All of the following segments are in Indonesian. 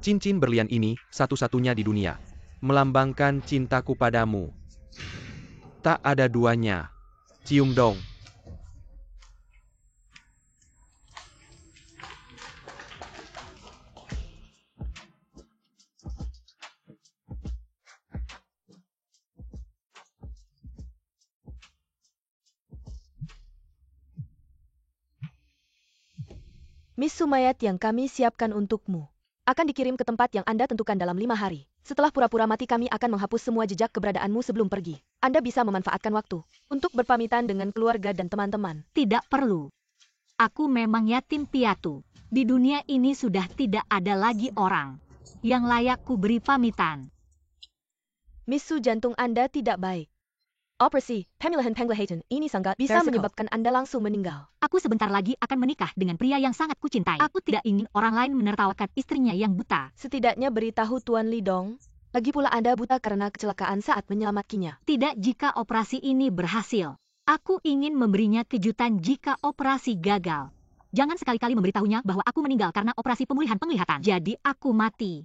Cincin berlian ini, satu-satunya di dunia. Melambangkan cintaku padamu. Tak ada duanya. Cium dong. Miss Sumayat yang kami siapkan untukmu akan dikirim ke tempat yang Anda tentukan dalam 5 hari. Setelah pura-pura mati kami akan menghapus semua jejak keberadaanmu sebelum pergi. Anda bisa memanfaatkan waktu untuk berpamitan dengan keluarga dan teman-teman. Tidak perlu. Aku memang yatim piatu. Di dunia ini sudah tidak ada lagi orang yang layak ku beri pamitan. Miss Su, jantung Anda tidak baik. Operasi pemilihan penglihatan ini sangat bisa menyebabkan Anda langsung meninggal. Aku sebentar lagi akan menikah dengan pria yang sangat kucintai. Aku tidak ingin orang lain menertawakan istrinya yang buta. Setidaknya beritahu Tuan Li Dong. Lagi pula Anda buta karena kecelakaan saat menyelamatkinya. Tidak jika operasi ini berhasil. Aku ingin memberinya kejutan jika operasi gagal. Jangan sekali-kali memberitahunya bahwa aku meninggal karena operasi pemulihan penglihatan. Jadi aku mati.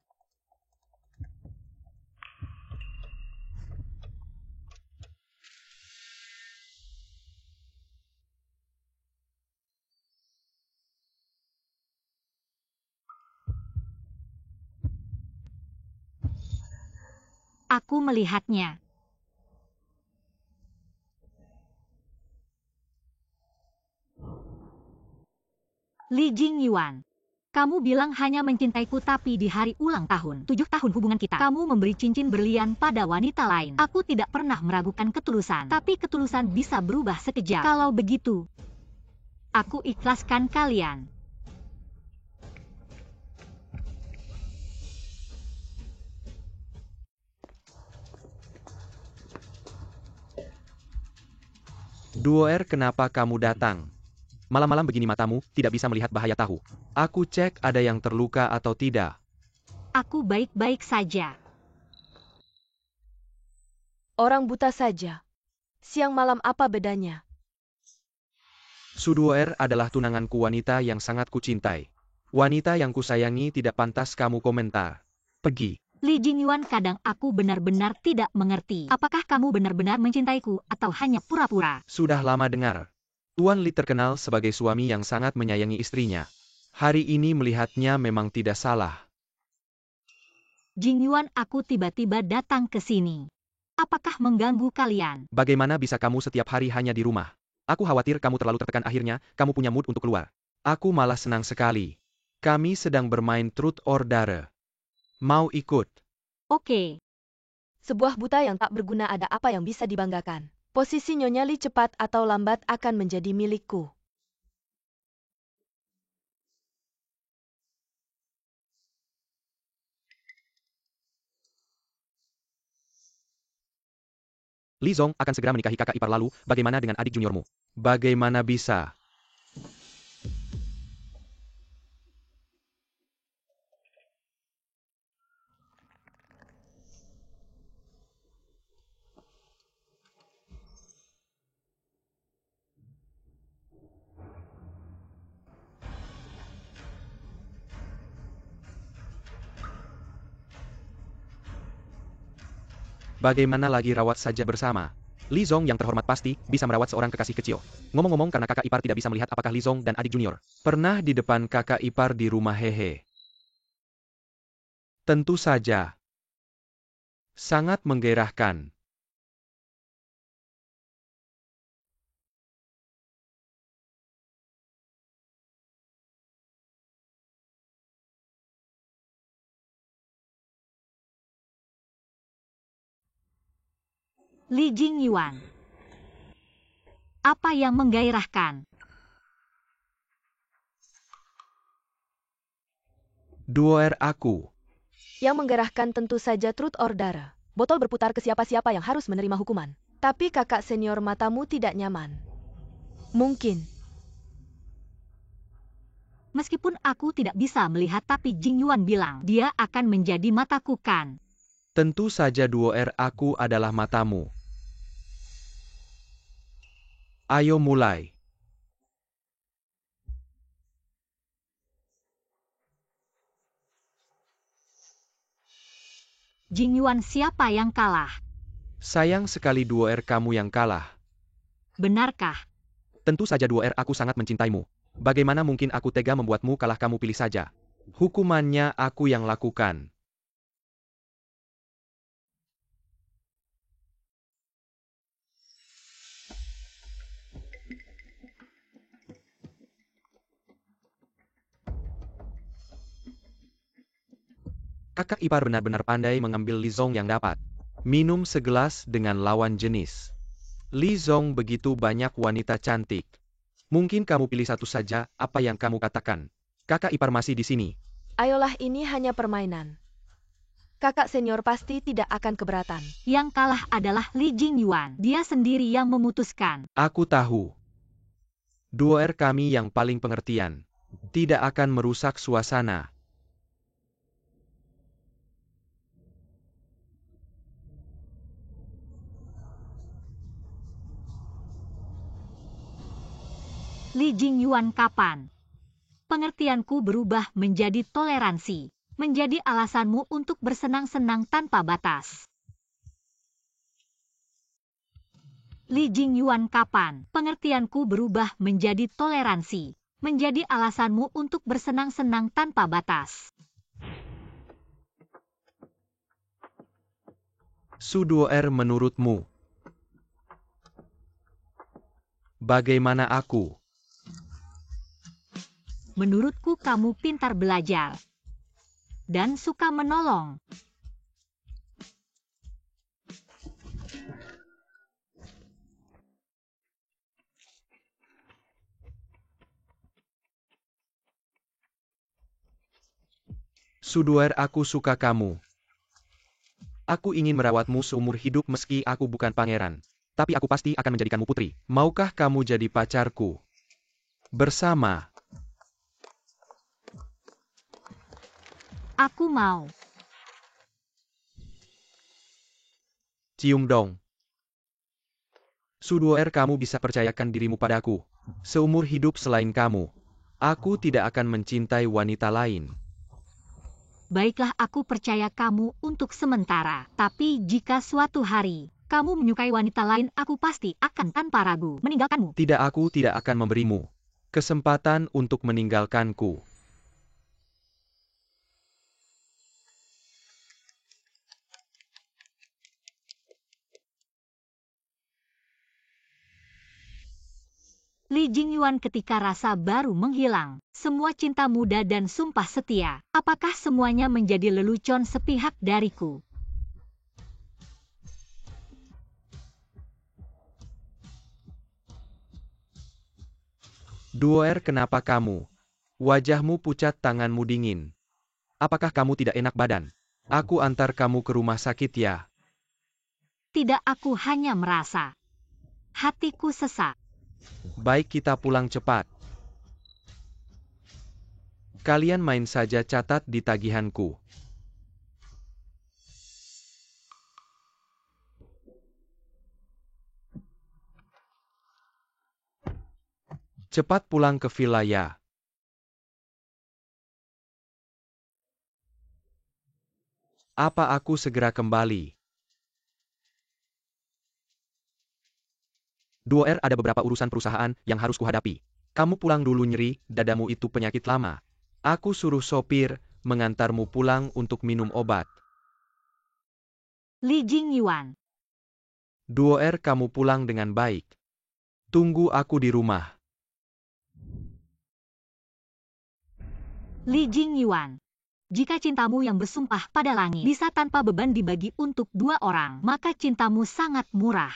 Aku melihatnya. Li Jingyuan, kamu bilang hanya mencintaiku tapi di hari ulang tahun, 7 tahun hubungan kita, kamu memberi cincin berlian pada wanita lain. Aku tidak pernah meragukan ketulusan, tapi ketulusan bisa berubah sekejap. Kalau begitu, aku ikhlaskan kalian. Duoer, kenapa kamu datang? Malam-malam begini matamu tidak bisa melihat bahaya tahu. Aku cek ada yang terluka atau tidak. Aku baik-baik saja. Orang buta saja. Siang malam apa bedanya? Su Duoer adalah tunanganku, wanita yang sangat kucintai. Wanita yang kusayangi, tidak pantas kamu komentar. Pergi. Li Jingyuan, kadang aku benar-benar tidak mengerti. Apakah kamu benar-benar mencintaiku atau hanya pura-pura? Sudah lama dengar. Tuan Li terkenal sebagai suami yang sangat menyayangi istrinya. Hari ini melihatnya memang tidak salah. Jingyuan, aku tiba-tiba datang ke sini. Apakah mengganggu kalian? Bagaimana bisa kamu setiap hari hanya di rumah? Aku khawatir kamu terlalu tertekan, akhirnya kamu punya mood untuk keluar. Aku malah senang sekali. Kami sedang bermain Truth or Dare. Mau ikut? Oke. Sebuah buta yang tak berguna, ada apa yang bisa dibanggakan? Posisi Nyonya Li cepat atau lambat akan menjadi milikku. Li Zong akan segera menikahi kakak ipar, lalu bagaimana dengan adik juniormu? Bagaimana bisa? Bagaimana lagi rawat saja bersama? Li Zong yang terhormat pasti bisa merawat seorang kekasih kecil. Ngomong-ngomong, karena kakak ipar tidak bisa melihat apakah Li Zong dan adik junior pernah di depan kakak ipar di rumah hehe. Tentu saja. Sangat menggairahkan. Li Jingyuan. Apa yang menggairahkan? Duoer aku. Yang menggerakkan tentu saja Truth or Dare. Botol berputar ke siapa-siapa yang harus menerima hukuman. Tapi kakak senior, matamu tidak nyaman. Mungkin. Meskipun aku tidak bisa melihat, tapi Jingyuan bilang dia akan menjadi mataku kan? Tentu saja Duoer, aku adalah matamu. Ayo mulai. Jingyuan, siapa yang kalah? Sayang sekali 2R kamu yang kalah. Benarkah? Tentu saja 2R, aku sangat mencintaimu. Bagaimana mungkin aku tega membuatmu kalah? Kamu pilih saja. Hukumannya aku yang lakukan. Kakak ipar benar-benar pandai mengambil Li Zong yang dapat minum segelas dengan lawan jenis. Li Zong begitu banyak wanita cantik. Mungkin kamu pilih satu saja, apa yang kamu katakan? Kakak ipar masih di sini. Ayolah, ini hanya permainan. Kakak senior pasti tidak akan keberatan. Yang kalah adalah Li Jingyuan. Dia sendiri yang memutuskan. Aku tahu. 2R kami yang paling pengertian. Tidak akan merusak suasana. Li Jingyuan, kapan pengertianku berubah menjadi toleransi, menjadi alasanmu untuk bersenang-senang tanpa batas? Li Jingyuan, kapan pengertianku berubah menjadi toleransi, menjadi alasanmu untuk bersenang-senang tanpa batas? Su 2R, menurutmu bagaimana aku? Menurutku kamu pintar belajar dan suka menolong. Su 2R, aku suka kamu. Aku ingin merawatmu seumur hidup meski aku bukan pangeran. Tapi aku pasti akan menjadikanmu putri. Maukah kamu jadi pacarku? Bersama. Aku mau. Cium dong. Su 2R, kamu bisa percayakan dirimu padaku. Seumur hidup selain kamu, aku tidak akan mencintai wanita lain. Baiklah, aku percaya kamu untuk sementara. Tapi jika suatu hari kamu menyukai wanita lain, aku pasti akan tanpa ragu meninggalkanmu. Tidak, aku tidak akan memberimu kesempatan untuk meninggalkanku. Li Jingyuan, ketika rasa baru menghilang, semua cinta muda dan sumpah setia, apakah semuanya menjadi lelucon sepihak dariku? Duer, kenapa kamu? Wajahmu pucat, tanganmu dingin. Apakah kamu tidak enak badan? Aku antar kamu ke rumah sakit ya. Tidak, aku hanya merasa hatiku sesak. Baik, kita pulang cepat. Kalian main saja, catat di tagihanku. Cepat pulang ke villa ya. Apa aku segera kembali? 2R, ada beberapa urusan perusahaan yang harus kuhadapi. Kamu pulang dulu, nyeri dadamu itu penyakit lama. Aku suruh sopir mengantarmu pulang untuk minum obat. Li Jingyuan. 2R, kamu pulang dengan baik. Tunggu aku di rumah. Li Jingyuan. Jika cintamu yang bersumpah pada langit bisa tanpa beban dibagi untuk 2 orang, maka cintamu sangat murah.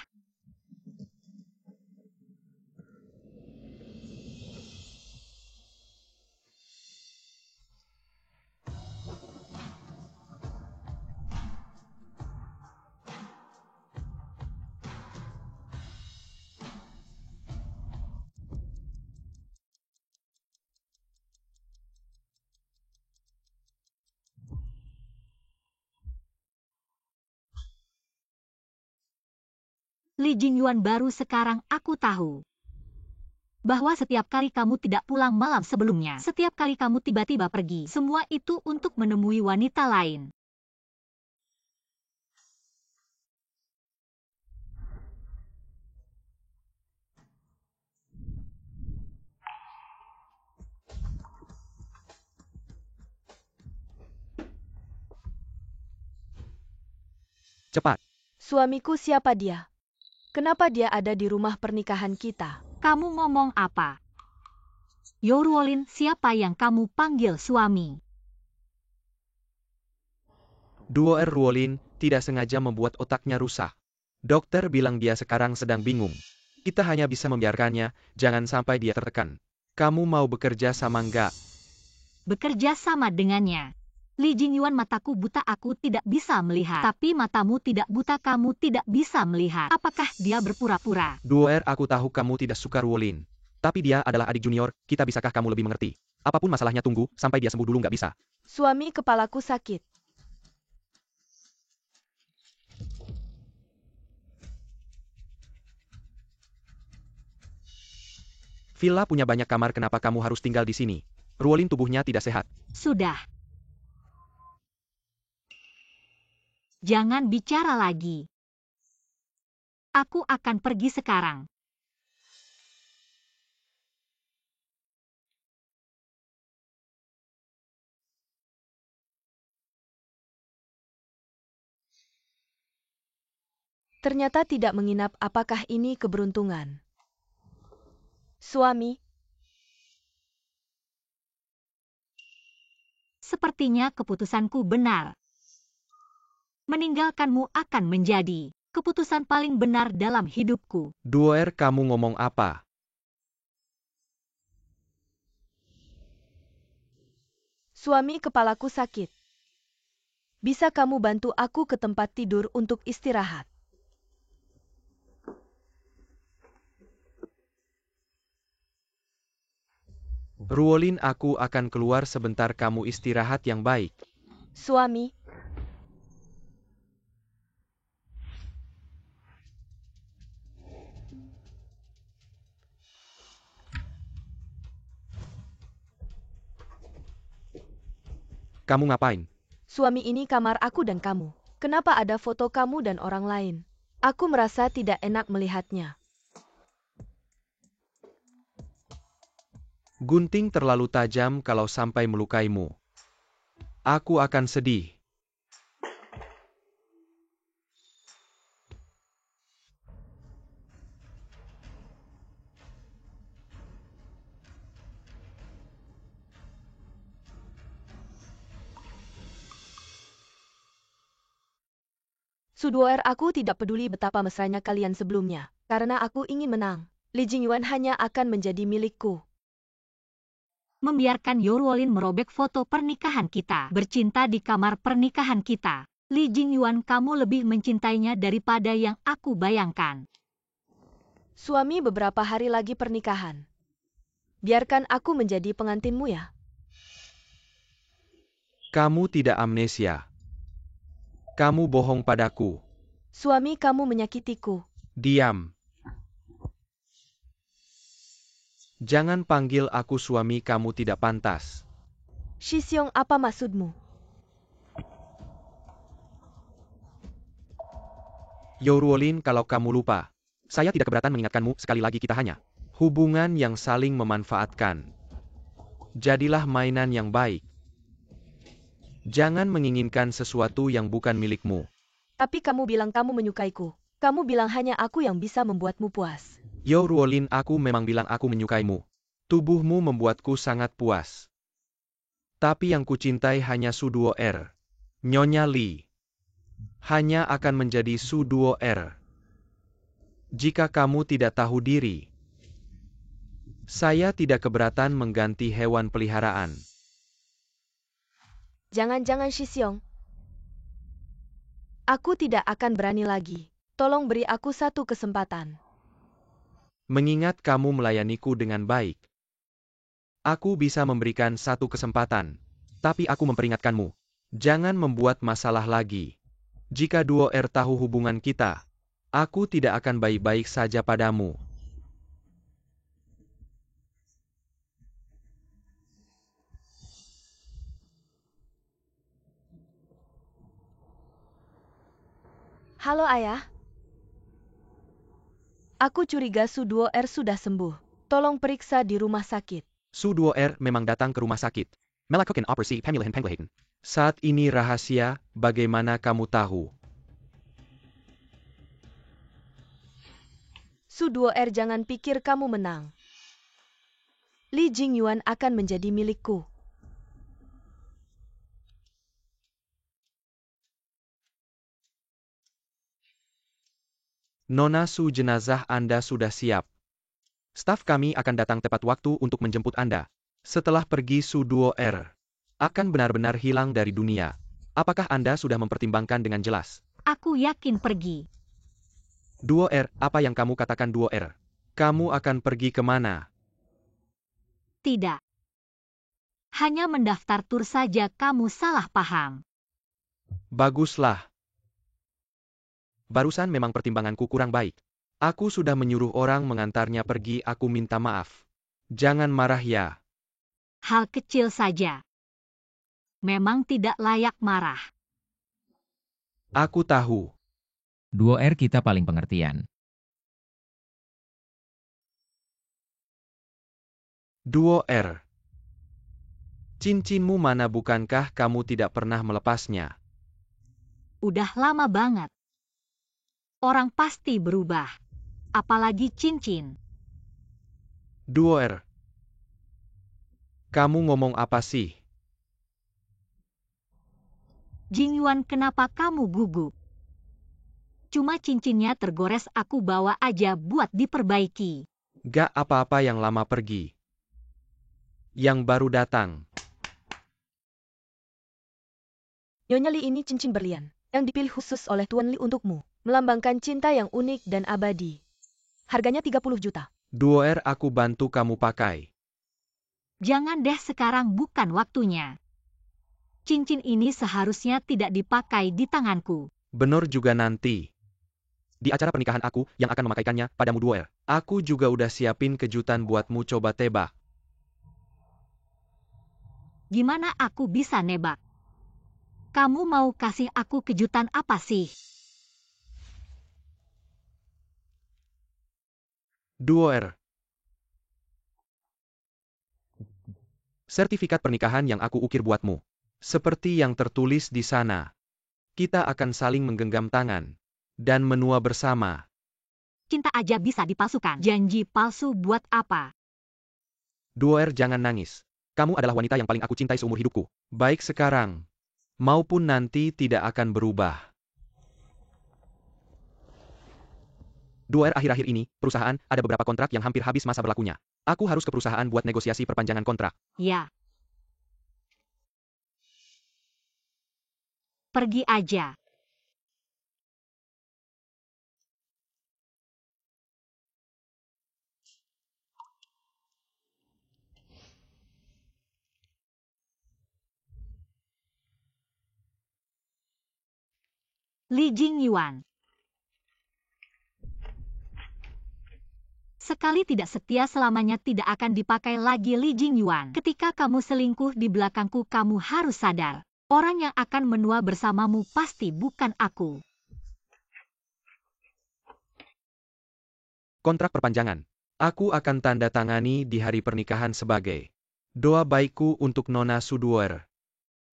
Li Jingyuan, baru sekarang aku tahu bahwa setiap kali kamu tidak pulang malam sebelumnya, setiap kali kamu tiba-tiba pergi, semua itu untuk menemui wanita lain. Cepat. Suamiku siapa dia? Kenapa dia ada di rumah pernikahan kita? Kamu ngomong apa? Yorwolin, siapa yang kamu panggil suami? Duo Ruolin tidak sengaja membuat otaknya rusak. Dokter bilang dia sekarang sedang bingung. Kita hanya bisa membiarkannya, jangan sampai dia tertekan. Kamu mau bekerja sama enggak? Bekerja sama dengannya. Li Jingyuan, mataku buta, aku tidak bisa melihat. Tapi matamu tidak buta, kamu tidak bisa melihat. Apakah dia berpura-pura? Duo aku tahu kamu tidak suka Ruolin. Tapi dia adalah adik junior, kita bisakah kamu lebih mengerti? Apapun masalahnya tunggu, sampai dia sembuh dulu nggak bisa. Suami, kepalaku sakit. Villa punya banyak kamar, kenapa kamu harus tinggal di sini? Ruolin tubuhnya tidak sehat. Sudah. Jangan bicara lagi. Aku akan pergi sekarang. Ternyata tidak menginap, apakah ini keberuntungan? Suami, Sepertinya keputusanku benar. Meninggalkanmu akan menjadi keputusan paling benar dalam hidupku. Duo kamu ngomong apa? suami, kepalaku sakit. Bisa kamu bantu aku ke tempat tidur untuk istirahat? Ruolin, aku akan keluar sebentar, kamu istirahat yang baik. Suami, Kamu ngapain? suami, ini kamar aku dan kamu. Kenapa ada foto kamu dan orang lain? Aku merasa tidak enak melihatnya. Gunting terlalu tajam kalau sampai melukaimu. Aku akan sedih. Suduer, aku tidak peduli betapa mesranya kalian sebelumnya, karena aku ingin menang. Li Jingyuan hanya akan menjadi milikku. Membiarkan Yorwolin merobek foto pernikahan kita, bercinta di kamar pernikahan kita. Li Jingyuan, kamu lebih mencintainya daripada yang aku bayangkan. Suami, beberapa hari lagi pernikahan. Biarkan aku menjadi pengantinmu ya. Kamu tidak amnesia. Kamu bohong padaku. Suami, kamu menyakitiku. Diam. Jangan panggil aku suami, kamu tidak pantas. Shiseong, apa maksudmu? Yorwolin, kalau kamu lupa, saya tidak keberatan mengingatkanmu, sekali lagi kita hanya hubungan yang saling memanfaatkan. Jadilah mainan yang baik. Jangan menginginkan sesuatu yang bukan milikmu. Tapi kamu bilang kamu menyukaiku. Kamu bilang hanya aku yang bisa membuatmu puas. Yorwolin, aku memang bilang aku menyukaimu. Tubuhmu membuatku sangat puas. Tapi yang kucintai hanya Suduo. Nyonya Li hanya akan menjadi Suduo. Jika kamu tidak tahu diri, saya tidak keberatan mengganti hewan peliharaan. Jangan-jangan Shiseong. Aku tidak akan berani lagi. Tolong beri aku satu kesempatan. Mengingat kamu melayaniku dengan baik, aku bisa memberikan satu kesempatan. Tapi aku memperingatkanmu, jangan membuat masalah lagi. Jika Duo tahu hubungan kita, aku tidak akan baik-baik saja padamu. Halo ayah. Aku curiga Suduo sudah sembuh. Tolong periksa di rumah sakit. Suduo memang datang ke rumah sakit. Melakukan operasi pemilihan penglehitan. Saat ini rahasia, bagaimana kamu tahu? Su Duo'er, jangan pikir kamu menang. Li Jingyuan akan menjadi milikku. Nona Su, jenazah Anda sudah siap. Staf kami akan datang tepat waktu untuk menjemput Anda. Setelah pergi, Su Duo'er akan benar-benar hilang dari dunia. Apakah Anda sudah mempertimbangkan dengan jelas? Aku yakin pergi. Duo'er, apa yang kamu katakan, Duo'er? Kamu akan pergi kemana? Tidak. Hanya mendaftar tur saja, kamu salah paham. Baguslah. Barusan memang pertimbanganku kurang baik. Aku sudah menyuruh orang mengantarnya pergi, aku minta maaf. Jangan marah ya. Hal kecil saja. Memang tidak layak marah. Aku tahu. Duo'er, kita paling pengertian. Duo'er. Cincinmu mana, bukankah kamu tidak pernah melepasnya? Udah lama banget. Orang pasti berubah. Apalagi cincin. Duo'er. Kamu ngomong apa sih? Jingyuan, kenapa kamu gugup? Cuma cincinnya tergores, aku bawa aja buat diperbaiki. Gak apa-apa, yang lama pergi. Yang baru datang. Nyonya Li, ini cincin berlian yang dipilih khusus oleh Tuan Li untukmu. Melambangkan cinta yang unik dan abadi. Harganya 30 juta. Duo'er, aku bantu kamu pakai. Jangan deh, sekarang bukan waktunya. Cincin ini seharusnya tidak dipakai di tanganku. Bener juga, nanti di acara pernikahan aku yang akan memakaikannya padamu, Duo'er. Aku juga udah siapin kejutan buatmu, coba tebak. Gimana aku bisa nebak? Kamu mau kasih aku kejutan apa sih? Duo'er. Sertifikat pernikahan yang aku ukir buatmu. Seperti yang tertulis di sana. Kita akan saling menggenggam tangan dan menua bersama. Cinta aja bisa dipalsukan. Janji palsu buat apa? Duo'er, jangan nangis. Kamu adalah wanita yang paling aku cintai seumur hidupku. Baik sekarang maupun nanti tidak akan berubah. Duo'er, akhir-akhir ini, perusahaan ada beberapa kontrak yang hampir habis masa berlakunya. Aku harus ke perusahaan buat negosiasi perpanjangan kontrak. Ya. Pergi aja. Li Jingyuan. Sekali tidak setia selamanya tidak akan dipakai lagi, Li Jingyuan. Ketika kamu selingkuh di belakangku, kamu harus sadar. Orang yang akan menua bersamamu pasti bukan aku. Kontrak perpanjangan. Aku akan tanda tangani di hari pernikahan sebagai doa baikku untuk Nona Su Duo'er.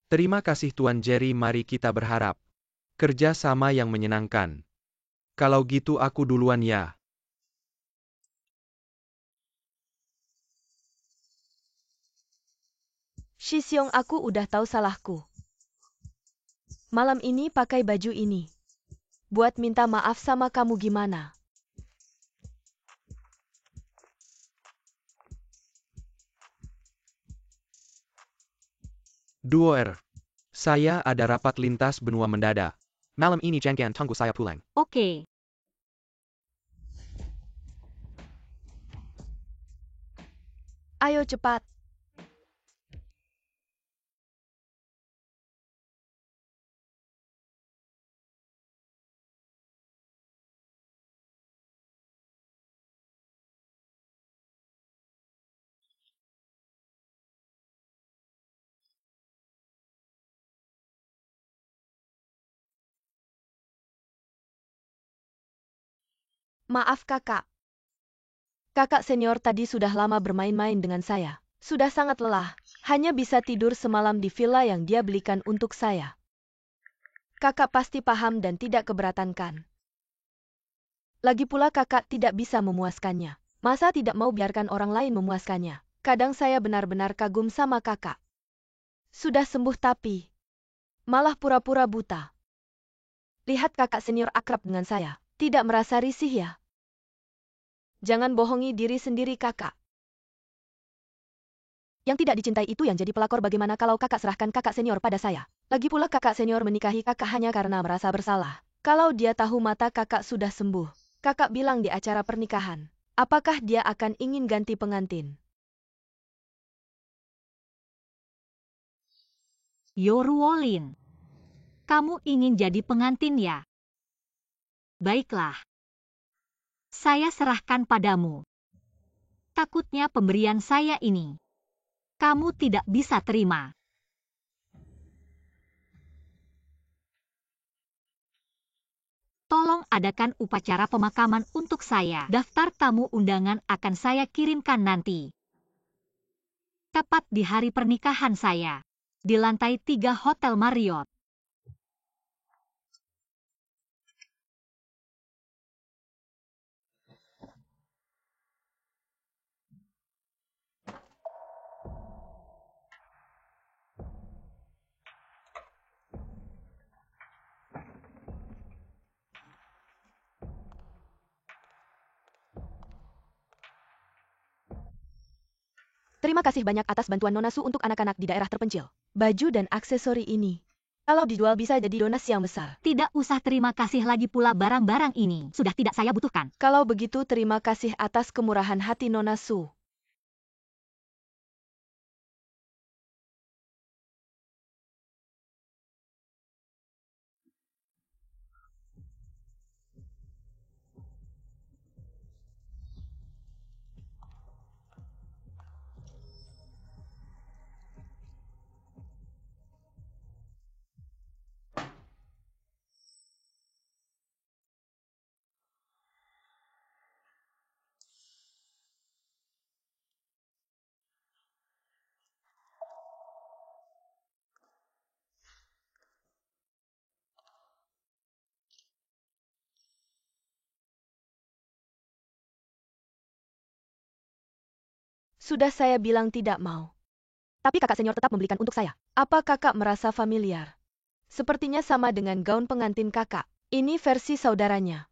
Terima kasih, Tuan Jerry, mari kita berharap kerja sama yang menyenangkan. Kalau gitu aku duluan ya. Shi Xiong, aku udah tahu salahku. Malam ini pakai baju ini. Buat minta maaf sama kamu gimana? Duo'er. Saya ada rapat lintas benua mendadak. Malam ini jangan tunggu saya pulang. Oke. Ayo cepat. Maaf kakak. Kakak senior tadi sudah lama bermain-main dengan saya. Sudah sangat lelah. Hanya bisa tidur semalam di villa yang dia belikan untuk saya. Kakak pasti paham dan tidak keberatan kan? Lagi pula kakak tidak bisa memuaskannya. Masa tidak mau biarkan orang lain memuaskannya? Kadang saya benar-benar kagum sama kakak. Sudah sembuh tapi malah pura-pura buta. Lihat kakak senior akrab dengan saya. Tidak merasa risih ya? Jangan bohongi diri sendiri kakak. Yang tidak dicintai itu yang jadi pelakor. Bagaimana kalau kakak serahkan kakak senior pada saya? Lagi pula kakak senior menikahi kakak hanya karena merasa bersalah. Kalau dia tahu mata kakak sudah sembuh, kakak bilang di acara pernikahan, apakah dia akan ingin ganti pengantin? Yoruolin, kamu ingin jadi pengantin ya? Baiklah. Saya serahkan padamu. Takutnya pemberian saya ini kamu tidak bisa terima. Tolong adakan upacara pemakaman untuk saya. Daftar tamu undangan akan saya kirimkan nanti. Tepat di hari pernikahan saya. Di lantai 3 Hotel Marriott. Terima kasih banyak atas bantuan Nona Su untuk anak-anak di daerah terpencil. Baju dan aksesori ini, kalau dijual bisa jadi donasi yang besar. Tidak usah terima kasih, lagi pula barang-barang ini sudah tidak saya butuhkan. Kalau begitu terima kasih atas kemurahan hati Nona Su. Sudah saya bilang tidak mau. Tapi kakak senior tetap membelikan untuk saya. Apa kakak merasa familiar? Sepertinya sama dengan gaun pengantin kakak. Ini versi saudaranya.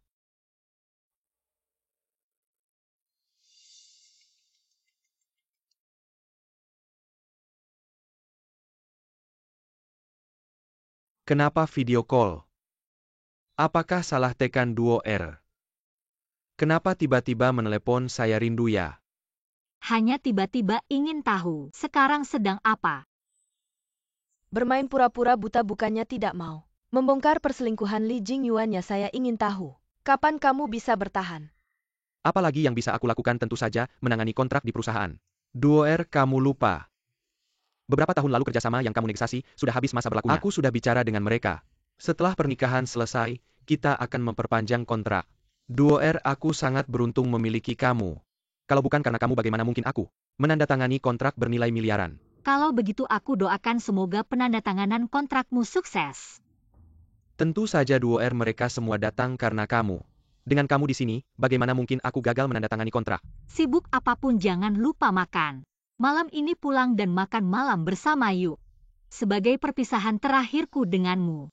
Kenapa video call? Apakah salah tekan 2R? Kenapa tiba-tiba menelepon saya rindu ya? Hanya tiba-tiba ingin tahu sekarang sedang apa. Bermain pura-pura buta bukannya tidak mau. Membongkar perselingkuhan Li Jingyuan ya saya ingin tahu. Kapan kamu bisa bertahan? Apalagi yang bisa aku lakukan tentu saja menangani kontrak di perusahaan. 2R kamu lupa. Beberapa tahun lalu kerjasama yang kamu negosiasi sudah habis masa berlakunya. Aku sudah bicara dengan mereka. Setelah pernikahan selesai, kita akan memperpanjang kontrak. 2R aku sangat beruntung memiliki kamu. Kalau bukan karena kamu bagaimana mungkin aku menandatangani kontrak bernilai miliaran. Kalau begitu aku doakan semoga penandatanganan kontrakmu sukses. Tentu saja 2R mereka semua datang karena kamu. Dengan kamu di sini, bagaimana mungkin aku gagal menandatangani kontrak? Sibuk apapun jangan lupa makan. Malam ini pulang dan makan malam bersama yuk. Sebagai perpisahan terakhirku denganmu.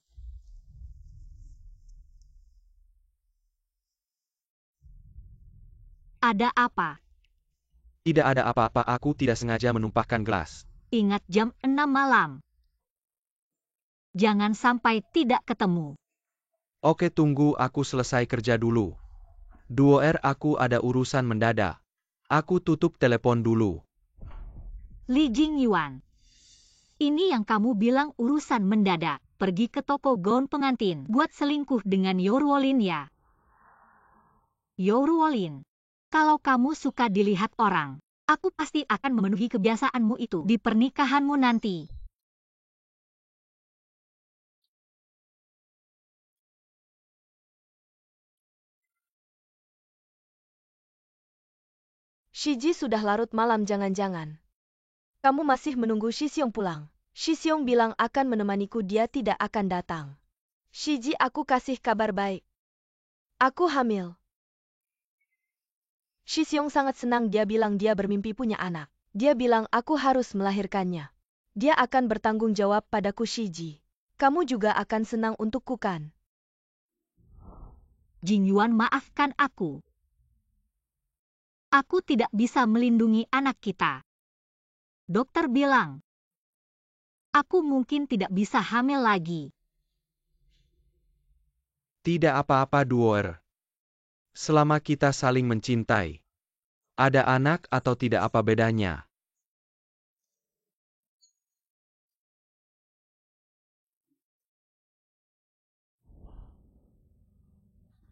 Ada apa? Tidak ada apa-apa, aku tidak sengaja menumpahkan gelas. Ingat jam 6 malam. Jangan sampai tidak ketemu. Oke tunggu aku selesai kerja dulu. 2R aku ada urusan mendadak. Aku tutup telepon dulu. Li Jingyuan. Ini yang kamu bilang urusan mendadak. Pergi ke toko gaun pengantin buat selingkuh dengan Yoruolin ya. Yoruolin. Kalau kamu suka dilihat orang, aku pasti akan memenuhi kebiasaanmu itu di pernikahanmu nanti. Shiji sudah larut malam jangan-jangan. Kamu masih menunggu Shixiong pulang. Shixiong bilang akan menemaniku, dia tidak akan datang. Shiji aku kasih kabar baik. Aku hamil. Shi Xiong sangat senang. Dia bilang dia bermimpi punya anak. Dia bilang aku harus melahirkannya. Dia akan bertanggung jawab padaku Shiji. Kamu juga akan senang untukku kan? Jing Yuan, maafkan aku. Aku tidak bisa melindungi anak kita. Dokter bilang, aku mungkin tidak bisa hamil lagi. Tidak apa-apa Duoer. Selama kita saling mencintai. Ada anak atau tidak apa bedanya.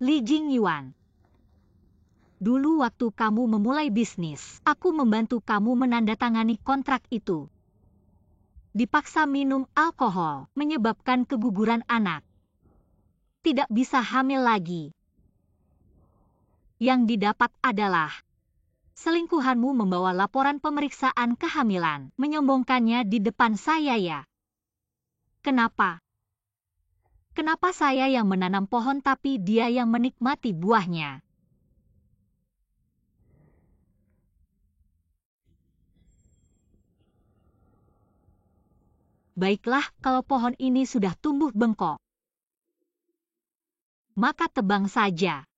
Li Jingyuan. Dulu waktu kamu memulai bisnis, aku membantu kamu menandatangani kontrak itu. Dipaksa minum alkohol, menyebabkan keguguran anak. Tidak bisa hamil lagi. Yang didapat adalah selingkuhanmu membawa laporan pemeriksaan kehamilan, menyombongkannya di depan saya ya. Kenapa? Kenapa saya yang menanam pohon tapi dia yang menikmati buahnya? Baiklah, kalau pohon ini sudah tumbuh bengkok, maka tebang saja.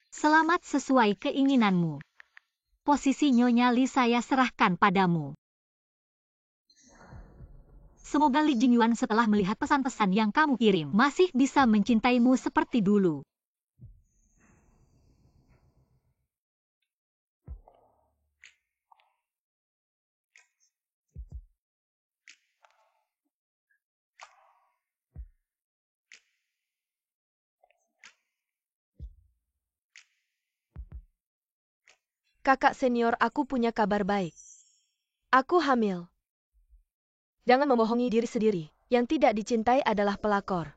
Selamat sesuai keinginanmu. Posisi Nyonya Li saya serahkan padamu. Semoga Li Jingyuan setelah melihat pesan-pesan yang kamu kirim masih bisa mencintaimu seperti dulu. Kakak senior, aku punya kabar baik. Aku hamil. Jangan membohongi diri sendiri. Yang tidak dicintai adalah pelakor.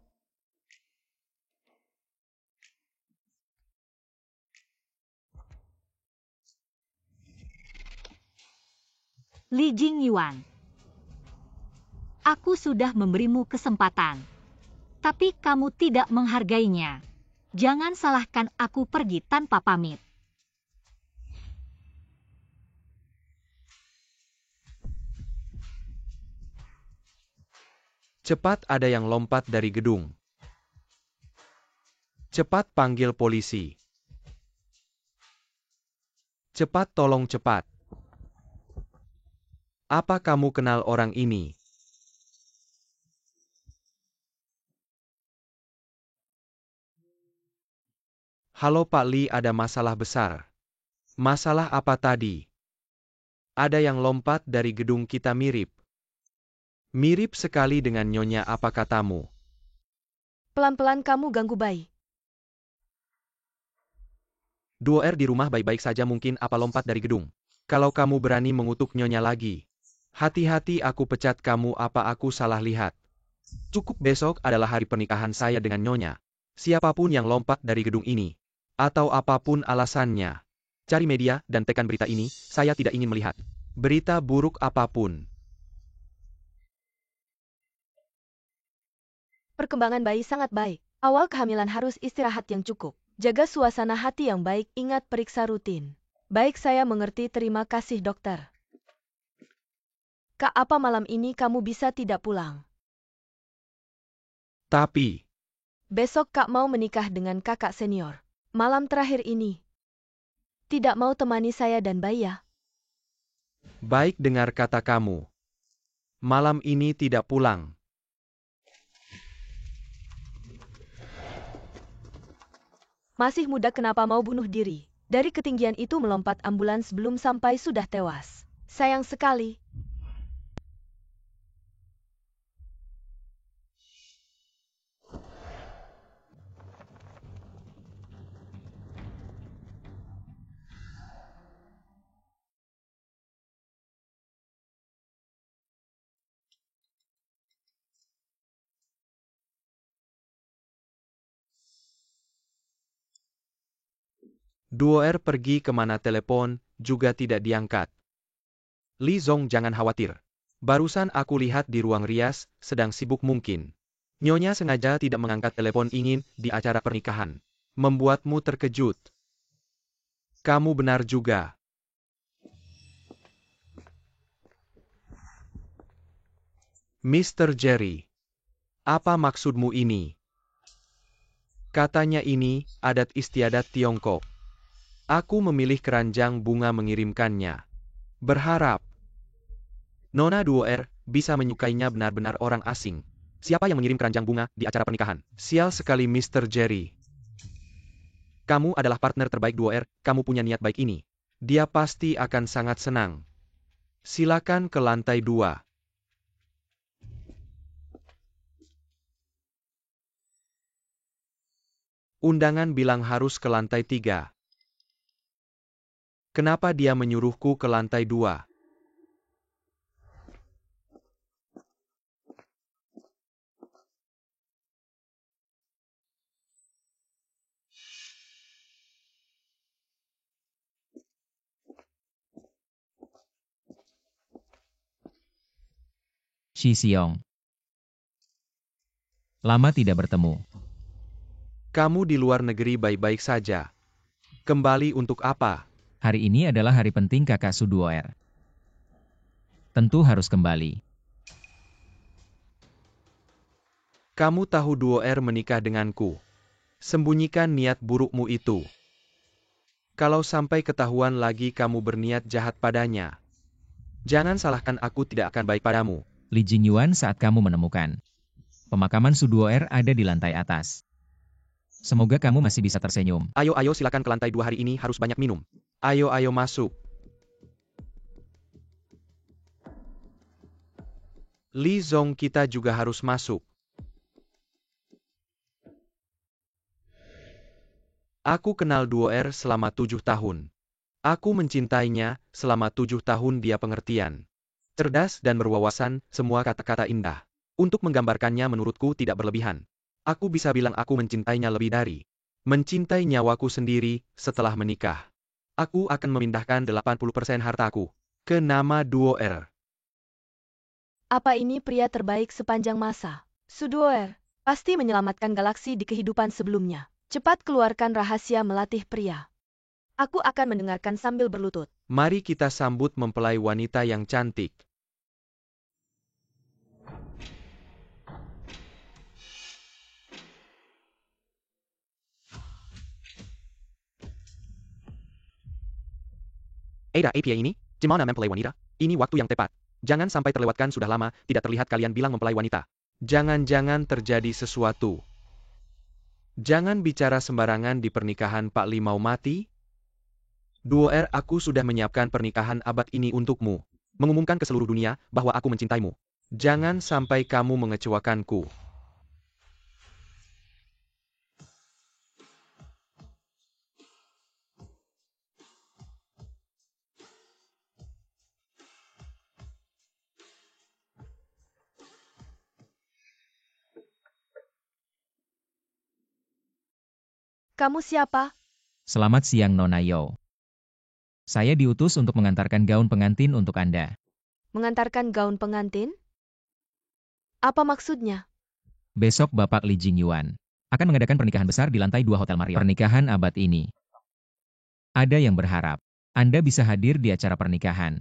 Li Jingyuan. Aku sudah memberimu kesempatan. Tapi kamu tidak menghargainya. Jangan salahkan aku pergi tanpa pamit. Cepat, ada yang lompat dari gedung. Cepat panggil polisi. Cepat, tolong cepat. Apa kamu kenal orang ini? Halo Pak Li, ada masalah besar. Masalah apa tadi? Ada yang lompat dari gedung kita mirip. Mirip sekali dengan Nyonya, apa katamu? Pelan-pelan kamu ganggu bayi. Duoer di rumah baik-baik saja, mungkin apa lompat dari gedung. Kalau kamu berani mengutuk Nyonya lagi. Hati-hati, aku pecat kamu. Apa aku salah lihat? Cukup, besok adalah hari pernikahan saya dengan Nyonya. Siapapun yang lompat dari gedung ini, atau apapun alasannya, cari media dan tekan berita ini, saya tidak ingin melihat berita buruk apapun. Perkembangan bayi sangat baik. Awal kehamilan harus istirahat yang cukup. Jaga suasana hati yang baik, ingat periksa rutin. Baik, saya mengerti, terima kasih dokter. Kak, apa malam ini kamu bisa tidak pulang? Tapi, Besok Kak mau menikah dengan kakak senior. Malam terakhir ini. Tidak mau temani saya dan bayi ya? baik, dengar kata kamu. Malam ini tidak pulang. Masih muda kenapa mau bunuh diri? Dari ketinggian itu melompat ambulans belum sampai sudah tewas. Sayang sekali. Duoer pergi kemana, telepon juga tidak diangkat. Li Zong, jangan khawatir. Barusan aku lihat di ruang rias, sedang sibuk mungkin. Nyonya sengaja tidak mengangkat telepon ingin di acara pernikahan. Membuatmu terkejut. Kamu benar juga. Mr. Jerry. Apa maksudmu ini? Katanya ini adat istiadat Tiongkok. Aku memilih keranjang bunga mengirimkannya. Berharap Nona Duoer bisa menyukainya benar-benar orang asing. Siapa yang mengirim keranjang bunga di acara pernikahan? Sial sekali Mr. Jerry. Kamu adalah partner terbaik Duoer, kamu punya niat baik ini. Dia pasti akan sangat senang. Silakan ke lantai 2. Undangan bilang harus ke lantai 3. Kenapa dia menyuruhku ke lantai 2? Shi Xiong. Lama tidak bertemu. Kamu di luar negeri baik-baik saja. Kembali untuk apa? Hari ini adalah hari penting kakak Su Duoer. Tentu harus kembali. Kamu tahu Duoer menikah denganku. Sembunyikan niat burukmu itu. Kalau sampai ketahuan lagi kamu berniat jahat padanya. Jangan salahkan aku tidak akan baik padamu. Li Jingyuan saat kamu menemukan. Pemakaman Su Duoer ada di lantai atas. Semoga kamu masih bisa tersenyum. Ayo silakan ke lantai 2 hari ini harus banyak minum. Ayo masuk. Li Zong kita juga harus masuk. Aku kenal Duoer selama 7 tahun. Aku mencintainya, selama 7 tahun dia pengertian. Cerdas dan berwawasan, semua kata-kata indah. Untuk menggambarkannya menurutku tidak berlebihan. Aku bisa bilang aku mencintainya lebih dari mencintai nyawaku sendiri setelah menikah. Aku akan memindahkan 80% hartaku ke nama Duoer. Apa ini pria terbaik sepanjang masa? Su Duoer pasti menyelamatkan galaksi di kehidupan sebelumnya. Cepat keluarkan rahasia melatih pria. Aku akan mendengarkan sambil berlutut. Mari kita sambut mempelai wanita yang cantik. Ada apa ini? Gimana mempelai wanita? Ini waktu yang tepat. Jangan sampai terlewatkan sudah lama, tidak terlihat kalian bilang mempelai wanita. Jangan-jangan terjadi sesuatu. Jangan bicara sembarangan di pernikahan Pak Li mau mati. Duoer aku sudah menyiapkan pernikahan abad ini untukmu. Mengumumkan ke seluruh dunia bahwa aku mencintaimu. Jangan sampai kamu mengecewakanku. Kamu siapa? Selamat siang Nona Yo. Saya diutus untuk mengantarkan gaun pengantin untuk Anda. Mengantarkan gaun pengantin? Apa maksudnya? Besok Bapak Li Jingyuan akan mengadakan pernikahan besar di lantai 2 Hotel Marriott. Pernikahan abad ini. Ada yang berharap Anda bisa hadir di acara pernikahan.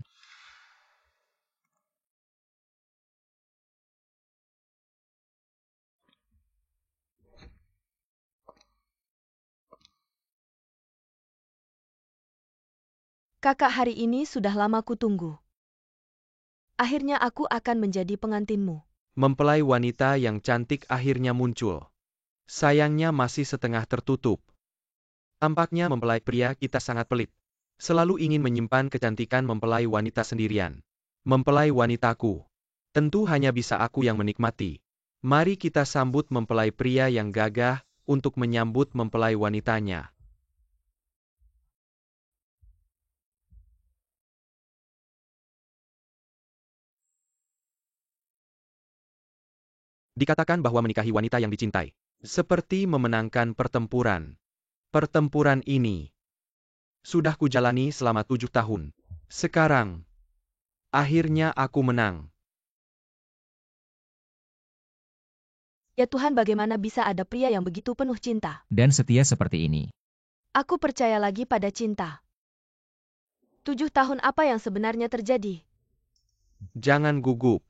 Kakak hari ini sudah lama kutunggu. Akhirnya aku akan menjadi pengantinmu. Mempelai wanita yang cantik akhirnya muncul. Sayangnya masih setengah tertutup. Tampaknya mempelai pria kita sangat pelit. Selalu ingin menyimpan kecantikan mempelai wanita sendirian. Mempelai wanitaku. Tentu hanya bisa aku yang menikmati. Mari kita sambut mempelai pria yang gagah untuk menyambut mempelai wanitanya. Dikatakan bahwa menikahi wanita yang dicintai seperti memenangkan pertempuran. Pertempuran ini sudah kujalani selama 7 tahun. Sekarang, akhirnya aku menang. Ya Tuhan, bagaimana bisa ada pria yang begitu penuh cinta? Dan setia seperti ini. Aku percaya lagi pada cinta. 7 tahun apa yang sebenarnya terjadi? Jangan gugup.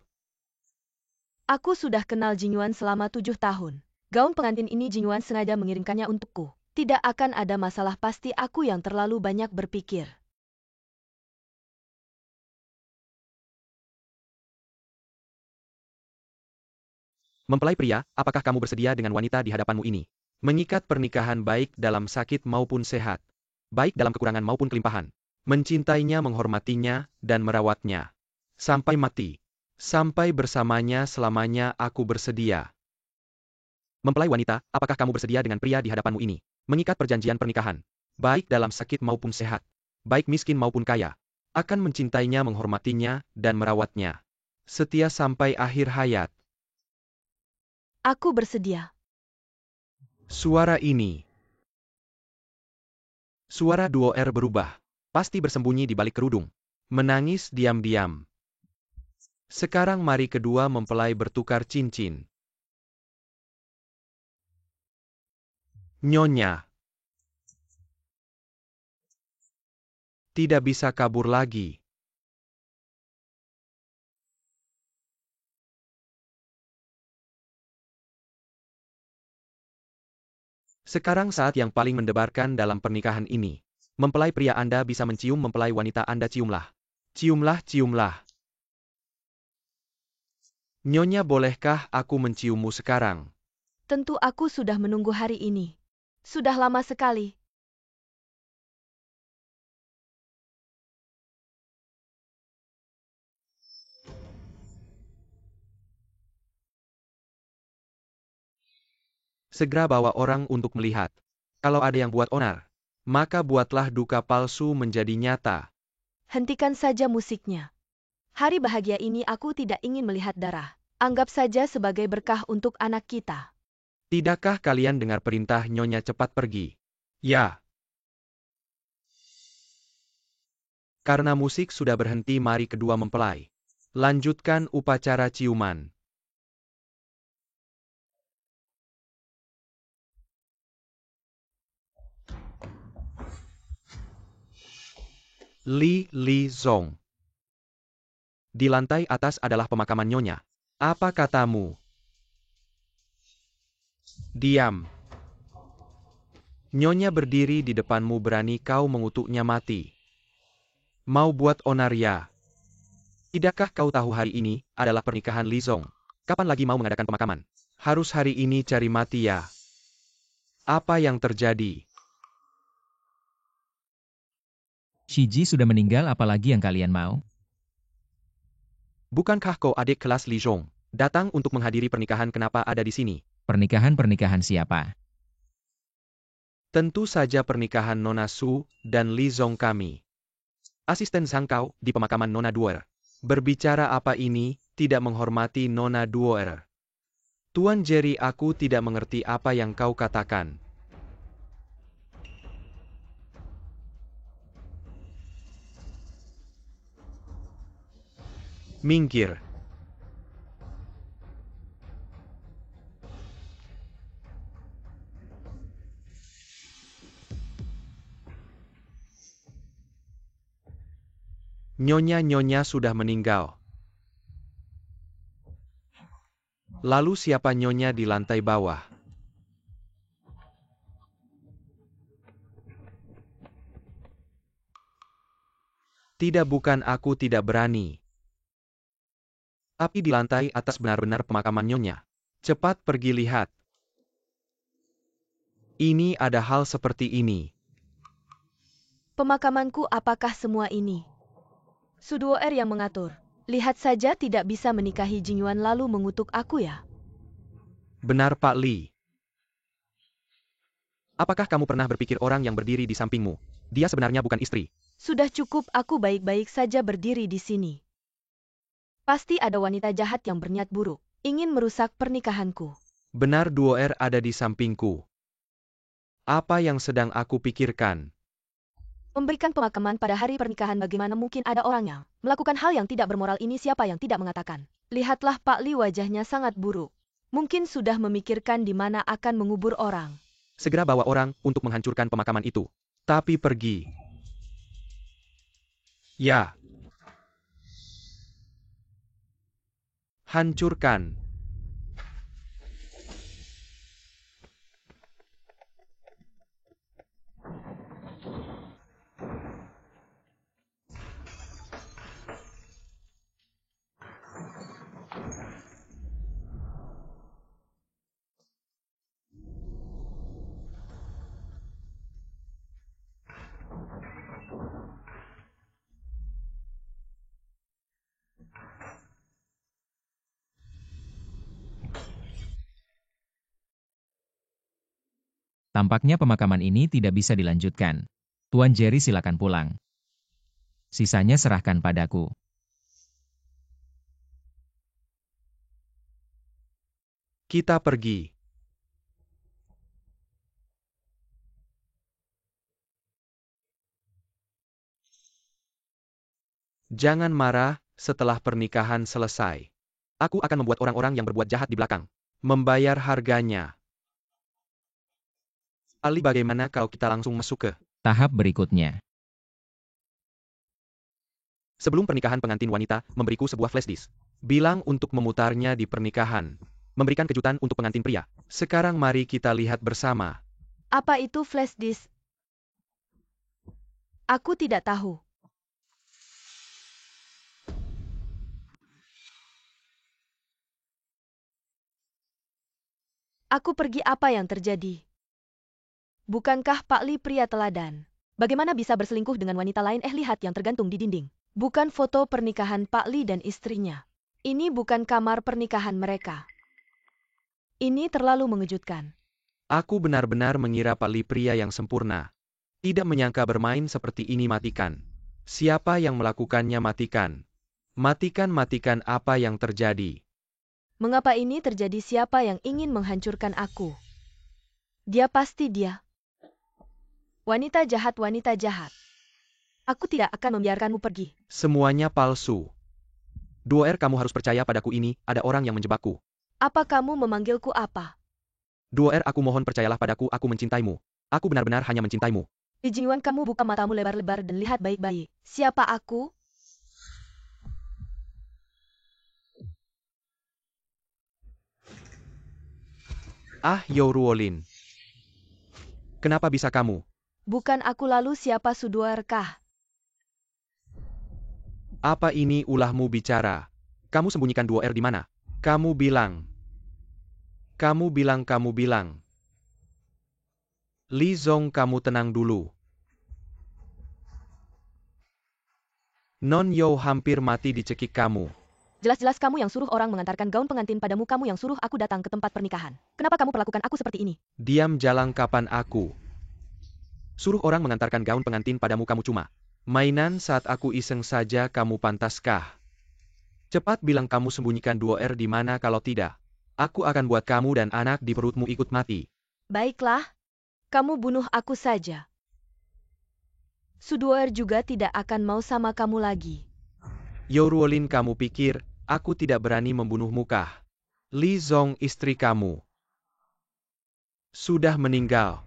Aku sudah kenal Jingyuan selama 7 tahun. Gaun pengantin ini Jingyuan sengaja mengirimkannya untukku. Tidak akan ada masalah, pasti aku yang terlalu banyak berpikir. Mempelai pria, apakah kamu bersedia dengan wanita di hadapanmu ini? Mengikat pernikahan baik dalam sakit maupun sehat. Baik dalam kekurangan maupun kelimpahan. Mencintainya, menghormatinya, dan merawatnya. Sampai mati. Sampai bersamanya selamanya aku bersedia. Mempelai wanita, apakah kamu bersedia dengan pria di hadapanmu ini? Mengikat perjanjian pernikahan. Baik dalam sakit maupun sehat. Baik miskin maupun kaya. Akan mencintainya, menghormatinya, dan merawatnya. Setia sampai akhir hayat. Aku bersedia. Suara ini. Suara duo R berubah. Pasti bersembunyi di balik kerudung. Menangis diam-diam. Sekarang mari kedua mempelai bertukar cincin. Nyonya. Tidak bisa kabur lagi. Sekarang saat yang paling mendebarkan dalam pernikahan ini. Mempelai pria Anda bisa mencium mempelai wanita Anda, ciumlah. Ciumlah, ciumlah. Nyonya, bolehkah aku menciummu sekarang? Tentu aku sudah menunggu hari ini. Sudah lama sekali. Segera bawa orang untuk melihat. Kalau ada yang buat onar, maka buatlah duka palsu menjadi nyata. Hentikan saja musiknya. Hari bahagia ini aku tidak ingin melihat darah. Anggap saja sebagai berkah untuk anak kita. Tidakkah kalian dengar perintah Nyonya cepat pergi? Ya. Karena musik sudah berhenti, mari kedua mempelai lanjutkan upacara ciuman. Li Zong. Di lantai atas adalah pemakaman Nyonya. Apa katamu? Diam. Nyonya berdiri di depanmu, berani kau mengutuknya mati. Mau buat onar ya? Tidakkah kau tahu hari ini adalah pernikahan Li Zong? Kapan lagi mau mengadakan pemakaman? Harus hari ini cari mati ya? Apa yang terjadi? Shiji sudah meninggal, apalagi yang kalian mau? Bukankah kau adik kelas Li Zong? Datang untuk menghadiri pernikahan, kenapa ada di sini? Pernikahan siapa? Tentu saja pernikahan Nona Su dan Li Zong kami. Asisten Zhang Kao di pemakaman Nona Duer. Berbicara apa ini, tidak menghormati Nona Duer. Tuan Jerry, aku tidak mengerti apa yang kau katakan. Minggir. Nyonya sudah meninggal. Lalu siapa Nyonya di lantai bawah? Tidak, bukan, aku tidak berani. Tapi di lantai atas benar-benar pemakaman Nyonya. Cepat pergi lihat. Ini ada hal seperti ini. Pemakamanku, apakah semua ini? Su Duo R yang mengatur. Lihat saja, tidak bisa menikahi Jingyuan lalu mengutuk aku ya? Benar Pak Li. Apakah kamu pernah berpikir orang yang berdiri di sampingmu, dia sebenarnya bukan istri? Sudah cukup, aku baik-baik saja berdiri di sini. Pasti ada wanita jahat yang berniat buruk, ingin merusak pernikahanku. Benar, Duo R ada di sampingku. Apa yang sedang aku pikirkan? Memberikan pemakaman pada hari pernikahan, bagaimana mungkin ada orang yang melakukan hal yang tidak bermoral ini? Siapa yang tidak mengatakan? Lihatlah Pak Li, wajahnya sangat buruk. Mungkin sudah memikirkan di mana akan mengubur orang. Segera bawa orang untuk menghancurkan pemakaman itu. Tapi pergi. Ya. Hancurkan. Tampaknya pemakaman ini tidak bisa dilanjutkan. Tuan Jerry silakan pulang. Sisanya serahkan padaku. Kita pergi. Jangan marah setelah pernikahan selesai. Aku akan membuat orang-orang yang berbuat jahat di belakang membayar harganya. Ali, bagaimana kalau kita langsung masuk ke Tahap berikutnya. sebelum pernikahan pengantin wanita memberiku sebuah flash disk. Bilang untuk memutarnya di pernikahan. Memberikan kejutan untuk pengantin pria. Sekarang mari kita lihat bersama. Apa itu flash disk? Aku tidak tahu. Aku pergi, apa yang terjadi? Bukankah Pak Li pria teladan? Bagaimana bisa berselingkuh dengan wanita lain? Lihat yang tergantung di dinding. Bukan foto pernikahan Pak Li dan istrinya. Ini bukan kamar pernikahan mereka. Ini terlalu mengejutkan. Aku benar-benar mengira Pak Li pria yang sempurna. Tidak menyangka bermain seperti ini. Matikan. Siapa yang melakukannya? Matikan. Matikan apa yang terjadi. Mengapa ini terjadi? Siapa yang ingin menghancurkan aku? Dia pasti dia. Wanita jahat, wanita jahat. Aku tidak akan membiarkanmu pergi. Semuanya palsu. 2R, kamu harus percaya padaku, ini ada orang yang menjebakku. Apa kamu memanggilku apa? 2R, aku mohon percayalah padaku, aku mencintaimu. Aku benar-benar hanya mencintaimu. Li Jingyuan, kamu buka matamu lebar-lebar dan lihat baik-baik. Siapa aku? Ah, You Ruolin. Kenapa bisa kamu? Bukan aku, lalu siapa? Suduar-kah? Apa ini ulahmu bicara? Kamu sembunyikan 2R di mana? Kamu bilang. Li Zong, kamu tenang dulu. Non Yo hampir mati dicekik kamu. Jelas-jelas kamu yang suruh orang mengantarkan gaun pengantin padamu, kamu yang suruh aku datang ke tempat pernikahan. Kenapa kamu perlakukan aku seperti ini? Diam, jalang, kapan aku suruh orang mengantarkan gaun pengantin padamu, kamu cuma mainan saat aku iseng saja. Kamu pantaskah? Cepat bilang kamu sembunyikan 2R di mana, kalau tidak, aku akan buat kamu dan anak di perutmu ikut mati. Baiklah, kamu bunuh aku saja. Suduar juga tidak akan mau sama kamu lagi. You Ruolin, kamu pikir aku tidak berani membunuhmu kah? Li Zong, istri kamu sudah meninggal.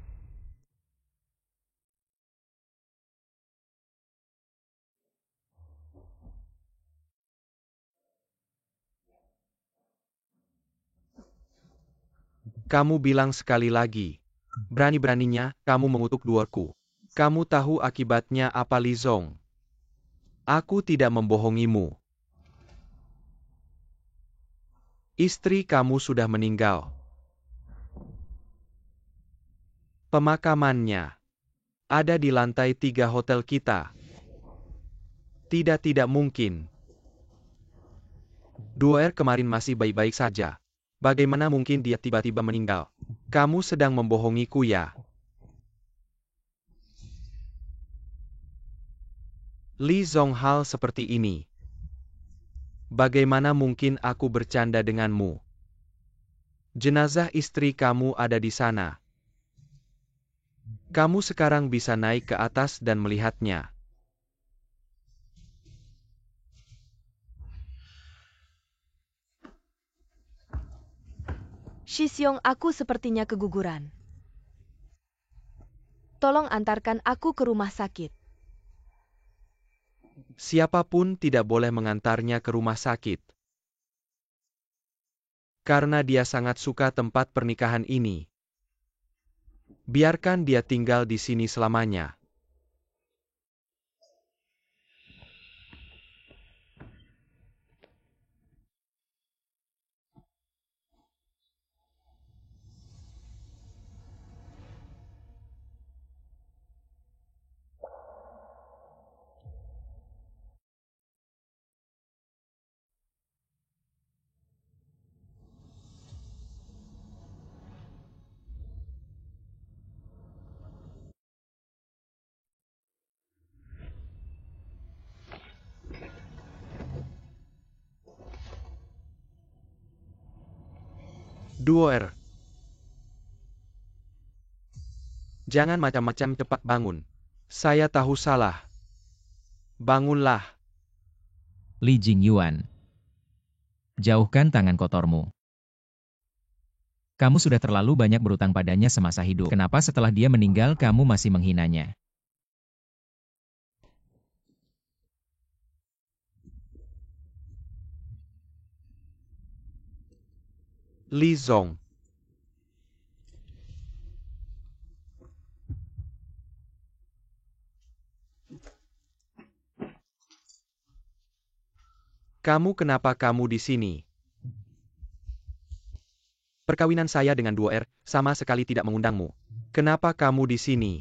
Kamu bilang sekali lagi. Berani-beraninya kamu mengutuk 2R-ku. Kamu tahu akibatnya apa, Li Zong? Aku tidak membohongimu. Istri kamu sudah meninggal. Pemakamannya ada di lantai 3 hotel kita. Tidak mungkin. 2R kemarin masih baik-baik saja. Bagaimana mungkin dia tiba-tiba meninggal? Kamu sedang membohongiku, ya? Li Zong, hal seperti ini. Bagaimana mungkin aku bercanda denganmu? Jenazah istri kamu ada di sana. Kamu sekarang bisa naik ke atas dan melihatnya. Shiseong, aku sepertinya keguguran. Tolong antarkan aku ke rumah sakit. Siapapun tidak boleh mengantarnya ke rumah sakit. Karena dia sangat suka tempat pernikahan ini. Biarkan dia tinggal di sini selamanya. Duoer. Jangan macam-macam, cepat bangun. Saya tahu salah. Bangunlah. Li Jingyuan. Jauhkan tangan kotormu. Kamu sudah terlalu banyak berutang padanya semasa hidup. Kenapa setelah dia meninggal kamu masih menghinanya? Li Zong. Kenapa kamu di sini? Perkawinan saya dengan Duoer sama sekali tidak mengundangmu. Kenapa kamu di sini?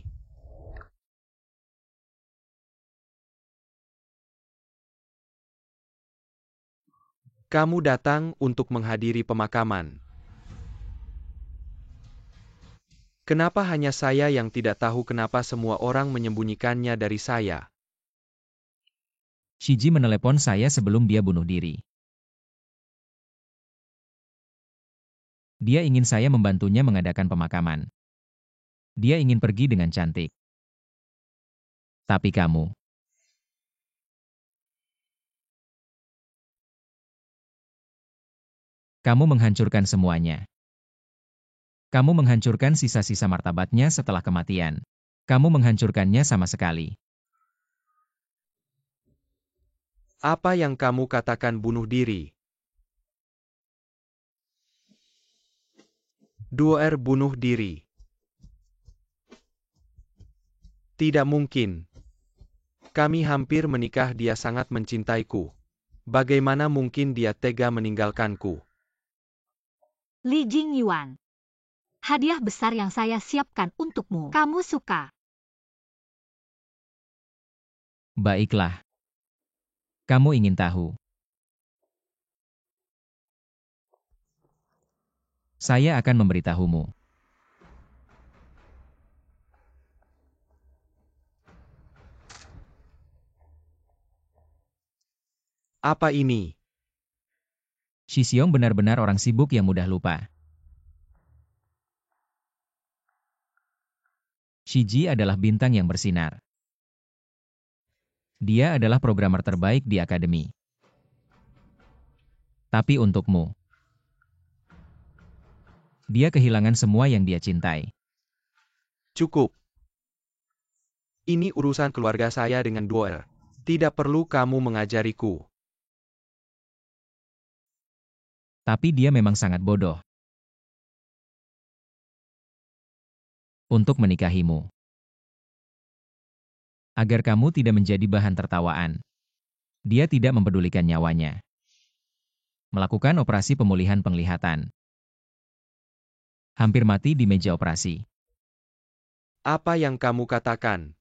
Kamu datang untuk menghadiri pemakaman. Kenapa hanya saya yang tidak tahu, kenapa semua orang menyembunyikannya dari saya? Shiji menelepon saya sebelum dia bunuh diri. Dia ingin saya membantunya mengadakan pemakaman. Dia ingin pergi dengan cantik. Tapi kamu menghancurkan semuanya. Kamu menghancurkan sisa-sisa martabatnya setelah kematian. Kamu menghancurkannya sama sekali. Apa yang kamu katakan bunuh diri? Duoer bunuh diri. Tidak mungkin. Kami hampir menikah, dia sangat mencintaiku. Bagaimana mungkin dia tega meninggalkanku? Li Jingyuan. Hadiah besar yang saya siapkan untukmu. Kamu suka? Baiklah. Kamu ingin tahu? Saya akan memberitahumu. Apa ini? Shiseong benar-benar orang sibuk yang mudah lupa. Shiji adalah bintang yang bersinar. Dia adalah programmer terbaik di akademi. Tapi untukmu, dia kehilangan semua yang dia cintai. Cukup. Ini urusan keluarga saya dengan Duoer. Tidak perlu kamu mengajariku. Tapi dia memang sangat bodoh untuk menikahimu. Agar kamu tidak menjadi bahan tertawaan. Dia tidak mempedulikan nyawanya. Melakukan operasi pemulihan penglihatan. Hampir mati di meja operasi. Apa yang kamu katakan?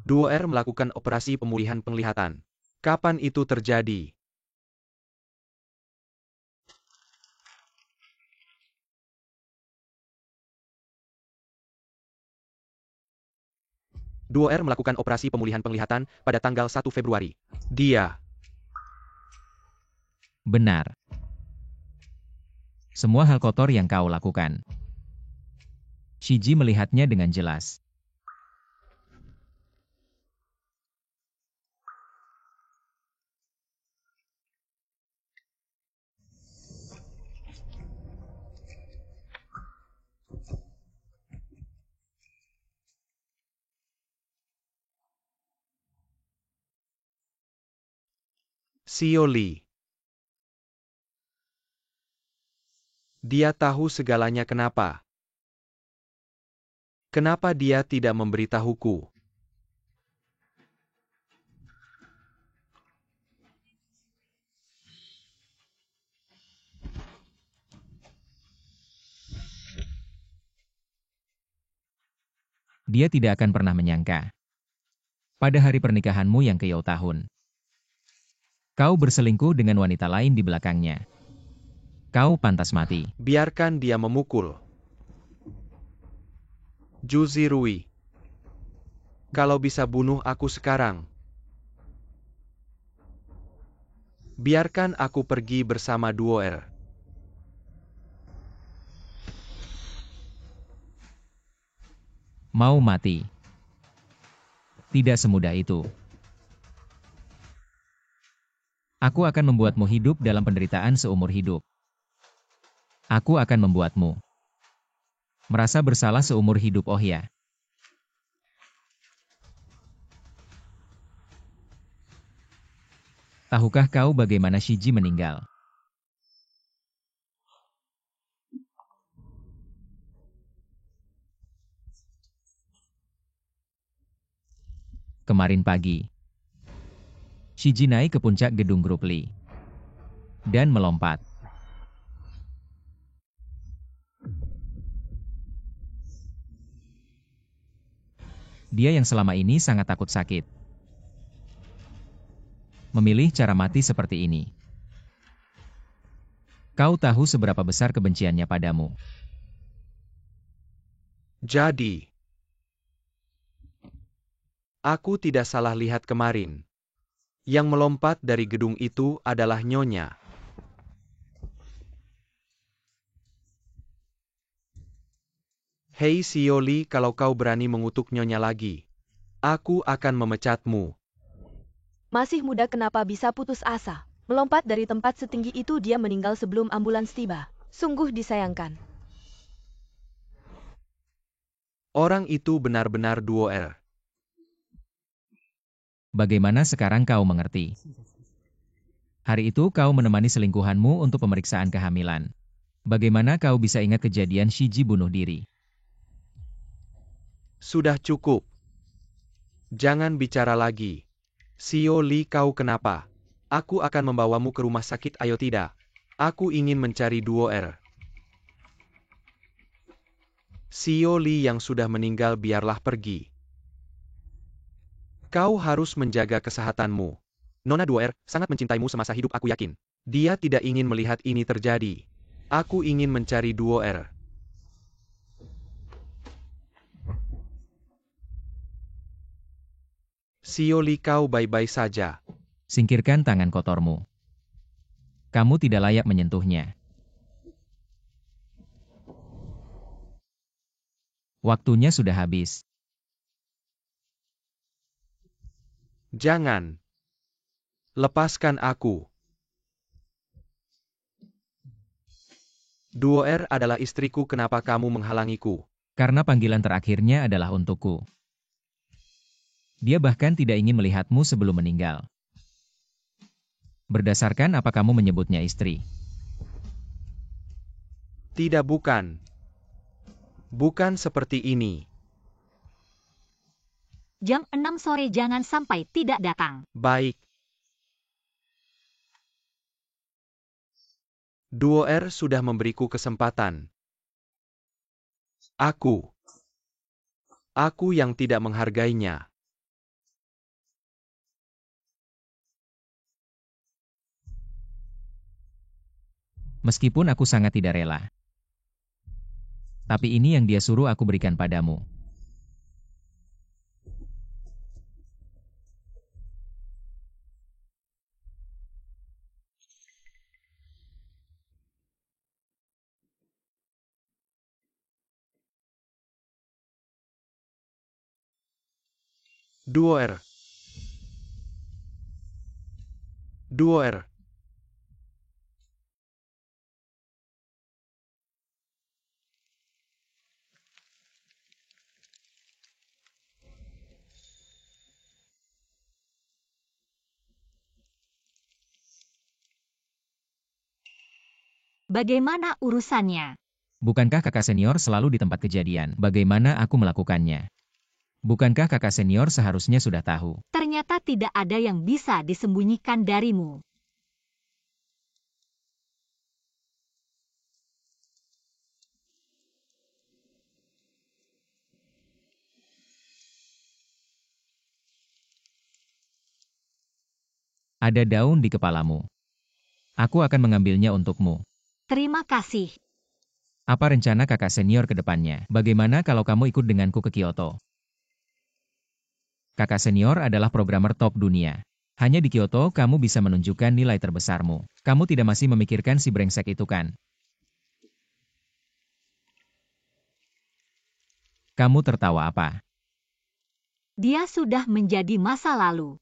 Duoer melakukan operasi pemulihan penglihatan. Kapan itu terjadi? Duoer melakukan operasi pemulihan penglihatan pada tanggal 1 Februari. Dia. Benar. Semua hal kotor yang kau lakukan. Shiji melihatnya dengan jelas. Xiao Li. Dia tahu segalanya kenapa. Kenapa dia tidak memberitahuku? Dia tidak akan pernah menyangka. Pada hari pernikahanmu yang ke-10 tahun, kau berselingkuh dengan wanita lain di belakangnya. Kau pantas mati. Biarkan dia memukul. Zhu Zirui. Kalau bisa bunuh aku sekarang. Biarkan aku pergi bersama Duoer. Mau mati? Tidak semudah itu. Aku akan membuatmu hidup dalam penderitaan seumur hidup. Aku akan membuatmu merasa bersalah seumur hidup, oh ya. Tahukah kau bagaimana Shiji meninggal? Kemarin pagi, Shiji naik ke puncak gedung grup Li dan melompat. Dia yang selama ini sangat takut sakit, memilih cara mati seperti ini. Kau tahu seberapa besar kebenciannya padamu. Jadi, aku tidak salah lihat kemarin. Yang melompat dari gedung itu adalah Nyonya. Hei Xiao Li, kalau kau berani mengutuk Nyonya lagi, aku akan memecatmu. Masih muda kenapa bisa putus asa? Melompat dari tempat setinggi itu dia meninggal sebelum ambulans tiba. Sungguh disayangkan. Orang itu benar-benar Duoer. Bagaimana sekarang kau mengerti? Hari itu kau menemani selingkuhanmu untuk pemeriksaan kehamilan. Bagaimana kau bisa ingat kejadian Shiji bunuh diri? Sudah cukup. Jangan bicara lagi. Xiao Li, kau kenapa? Aku akan membawamu ke rumah sakit, ayo tidak. Aku ingin mencari Duoer. Xiao Li yang sudah meninggal biarlah pergi. Kau harus menjaga kesehatanmu. Nona Duoer sangat mencintaimu semasa hidup, aku yakin. Dia tidak ingin melihat ini terjadi. Aku ingin mencari Duoer. Xiao Li, kau baik-baik saja. Singkirkan tangan kotormu. Kamu tidak layak menyentuhnya. Waktunya sudah habis. Jangan. Lepaskan aku. Duoer adalah istriku, kenapa kamu menghalangiku? Karena panggilan terakhirnya adalah untukku. Dia bahkan tidak ingin melihatmu sebelum meninggal. Berdasarkan apa kamu menyebutnya istri? Tidak, bukan. Bukan seperti ini. Jam 6 sore jangan sampai tidak datang. Baik. Duoer sudah memberiku kesempatan. Aku yang tidak menghargainya. Meskipun aku sangat tidak rela. Tapi ini yang dia suruh aku berikan padamu. Duoer. Duoer. Bagaimana urusannya? Bukankah kakak senior selalu di tempat kejadian? Bagaimana aku melakukannya? Bukankah kakak senior seharusnya sudah tahu? Ternyata tidak ada yang bisa disembunyikan darimu. Ada daun di kepalamu. Aku akan mengambilnya untukmu. Terima kasih. Apa rencana kakak senior ke depannya? Bagaimana kalau kamu ikut denganku ke Kyoto? Kakak senior adalah programmer top dunia. Hanya di Kyoto kamu bisa menunjukkan nilai terbesarmu. Kamu tidak masih memikirkan si brengsek itu kan? Kamu tertawa apa? Dia sudah menjadi masa lalu.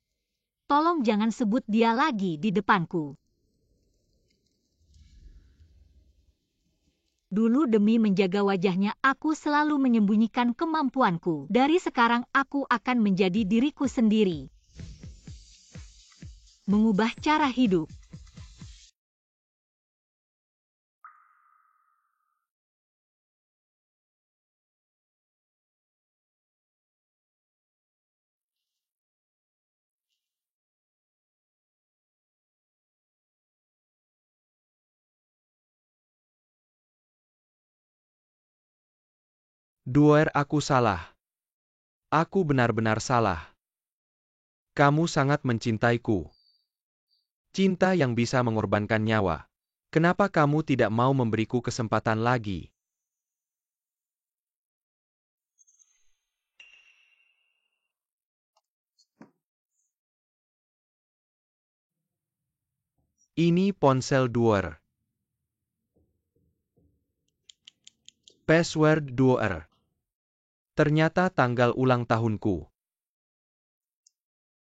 Tolong jangan sebut dia lagi di depanku. Dulu demi menjaga wajahnya aku selalu menyembunyikan kemampuanku. Dari sekarang aku akan menjadi diriku sendiri. Mengubah cara hidup. Duer, aku salah. Aku benar-benar salah. Kamu sangat mencintaiku. Cinta yang bisa mengorbankan nyawa. Kenapa kamu tidak mau memberiku kesempatan lagi? Ini ponsel Duer. Password Duer. Ternyata tanggal ulang tahunku.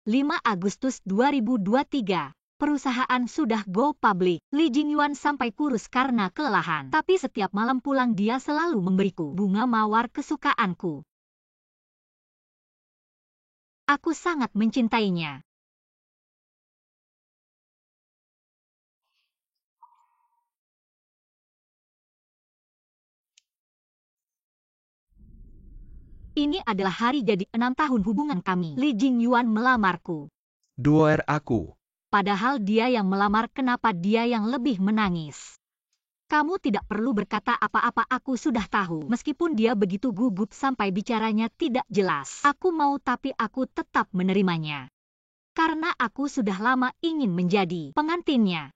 5 Agustus 2023. Perusahaan sudah go public. Li Jingyuan sampai kurus karena kelelahan. Tapi setiap malam pulang dia selalu memberiku bunga mawar kesukaanku. Aku sangat mencintainya. Ini adalah hari jadi 6 tahun hubungan kami. Li Jingyuan melamarku. Duer, aku. Padahal dia yang melamar, kenapa dia yang lebih menangis? Kamu tidak perlu berkata apa-apa, aku sudah tahu. Meskipun dia begitu gugup sampai bicaranya tidak jelas. Aku mau tapi aku tetap menerimanya. Karena aku sudah lama ingin menjadi pengantinnya.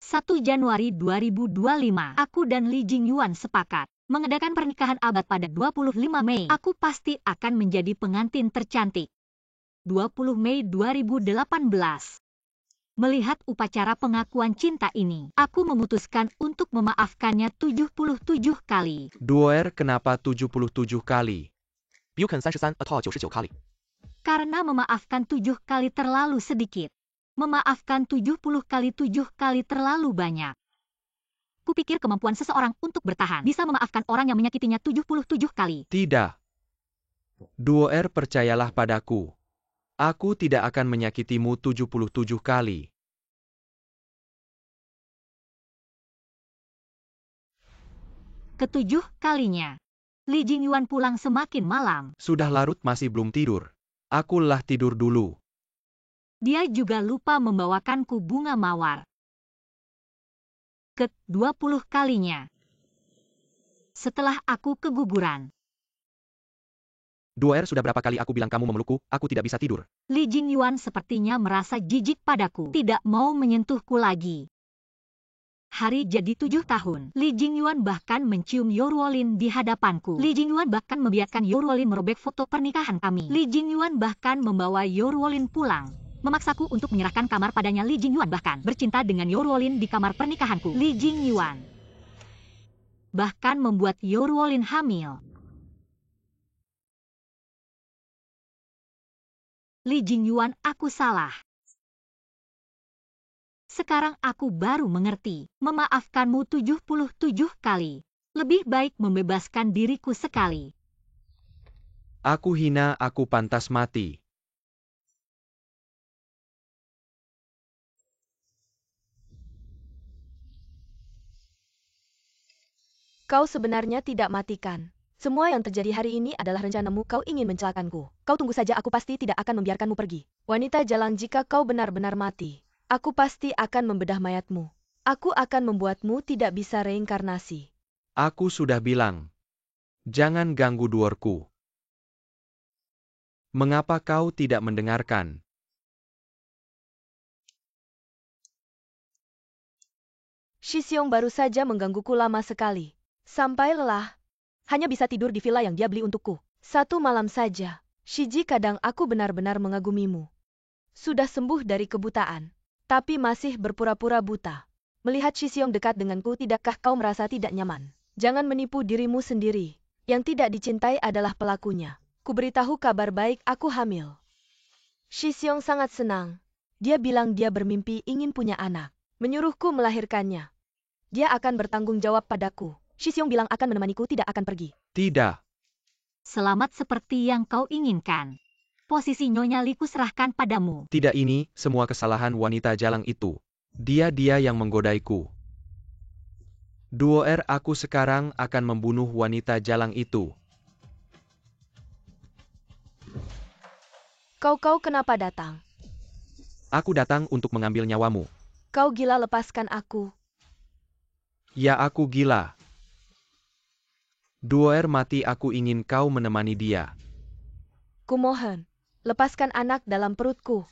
1 Januari 2025, aku dan Li Jingyuan sepakat mengadakan pernikahan abad pada 25 Mei. Aku pasti akan menjadi pengantin tercantik. 20 Mei 2018. Melihat upacara pengakuan cinta ini, aku memutuskan untuk memaafkannya 77 kali. Duer, kenapa 77 kali? Bukan 33 atau 99 kali. Karena memaafkan 7 kali terlalu sedikit. Memaafkan 70 kali 7 kali terlalu banyak. Kupikir kemampuan seseorang untuk bertahan bisa memaafkan orang yang menyakitinya 77 kali. Tidak. Duer, percayalah padaku. Aku tidak akan menyakitimu 77 kali. Ketujuh kalinya. Li Jingyuan pulang semakin malam. Sudah larut masih belum tidur. Aku lelah, tidur dulu. Dia juga lupa membawakanku bunga mawar. Ke-20 kalinya. Setelah aku keguguran. Duer, sudah berapa kali aku bilang kamu memelukku, aku tidak bisa tidur. Li Jingyuan sepertinya merasa jijik padaku. Tidak mau menyentuhku lagi. Hari jadi 7 tahun. Li Jingyuan bahkan mencium Yorwolin di hadapanku. Li Jingyuan bahkan membiarkan Yorwolin merobek foto pernikahan kami. Li Jingyuan bahkan membawa Yorwolin pulang. Memaksaku untuk menyerahkan kamar padanya. Li Jingyuan bahkan bercinta dengan Yorwolin di kamar pernikahanku. Li Jingyuan bahkan membuat Yorwolin hamil. Li Jingyuan, aku salah. Sekarang aku baru mengerti. Memaafkanmu 77 kali. Lebih baik membebaskan diriku sekali. Aku hina, aku pantas mati. Kau sebenarnya tidak matikan. Semua yang terjadi hari ini adalah rencanamu. Kau ingin mencelakanku. Kau tunggu saja, aku pasti tidak akan membiarkanmu pergi. Wanita jalang, jika kau benar-benar mati, aku pasti akan membedah mayatmu. Aku akan membuatmu tidak bisa reinkarnasi. Aku sudah bilang. Jangan ganggu duorku. Mengapa kau tidak mendengarkan? Shi Xiong baru saja menggangguku lama sekali. Sampai lelah. Hanya bisa tidur di villa yang dia beli untukku. 1 malam saja. Shiji, kadang aku benar-benar mengagumimu. Sudah sembuh dari kebutaan. Tapi masih berpura-pura buta. Melihat Shi Xiong dekat denganku, tidakkah kau merasa tidak nyaman? Jangan menipu dirimu sendiri. Yang tidak dicintai adalah pelakunya. Kuberitahu kabar baik, aku hamil. Shi Xiong sangat senang. Dia bilang dia bermimpi ingin punya anak. Menyuruhku melahirkannya. Dia akan bertanggung jawab padaku. Shi Xiong bilang akan menemaniku, tidak akan pergi. Tidak. Selamat seperti yang kau inginkan. Posisi Nyonya Li kuserahkan padamu. Tidak, ini semua kesalahan wanita jalang itu. Dia yang menggodaiku. Duoer, aku sekarang akan membunuh wanita jalang itu. Kau kenapa datang? Aku datang untuk mengambil nyawamu. Kau gila, lepaskan aku. Ya, aku gila. Duoer mati, aku ingin kau menemani dia. Kumohon, lepaskan anak dalam perutku.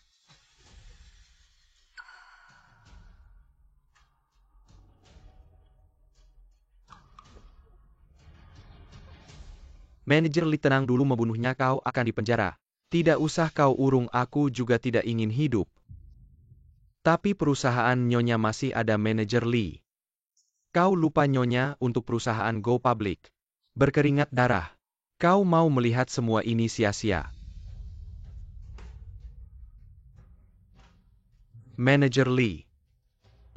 Manajer Li, tenang dulu, membunuhnya kau akan dipenjara. Tidak usah kau urung, aku juga tidak ingin hidup. Tapi perusahaan Nyonya masih ada, Manajer Li. Kau lupa Nyonya untuk perusahaan Go Public. Berkeringat darah. Kau mau melihat semua ini sia-sia. Manajer Li.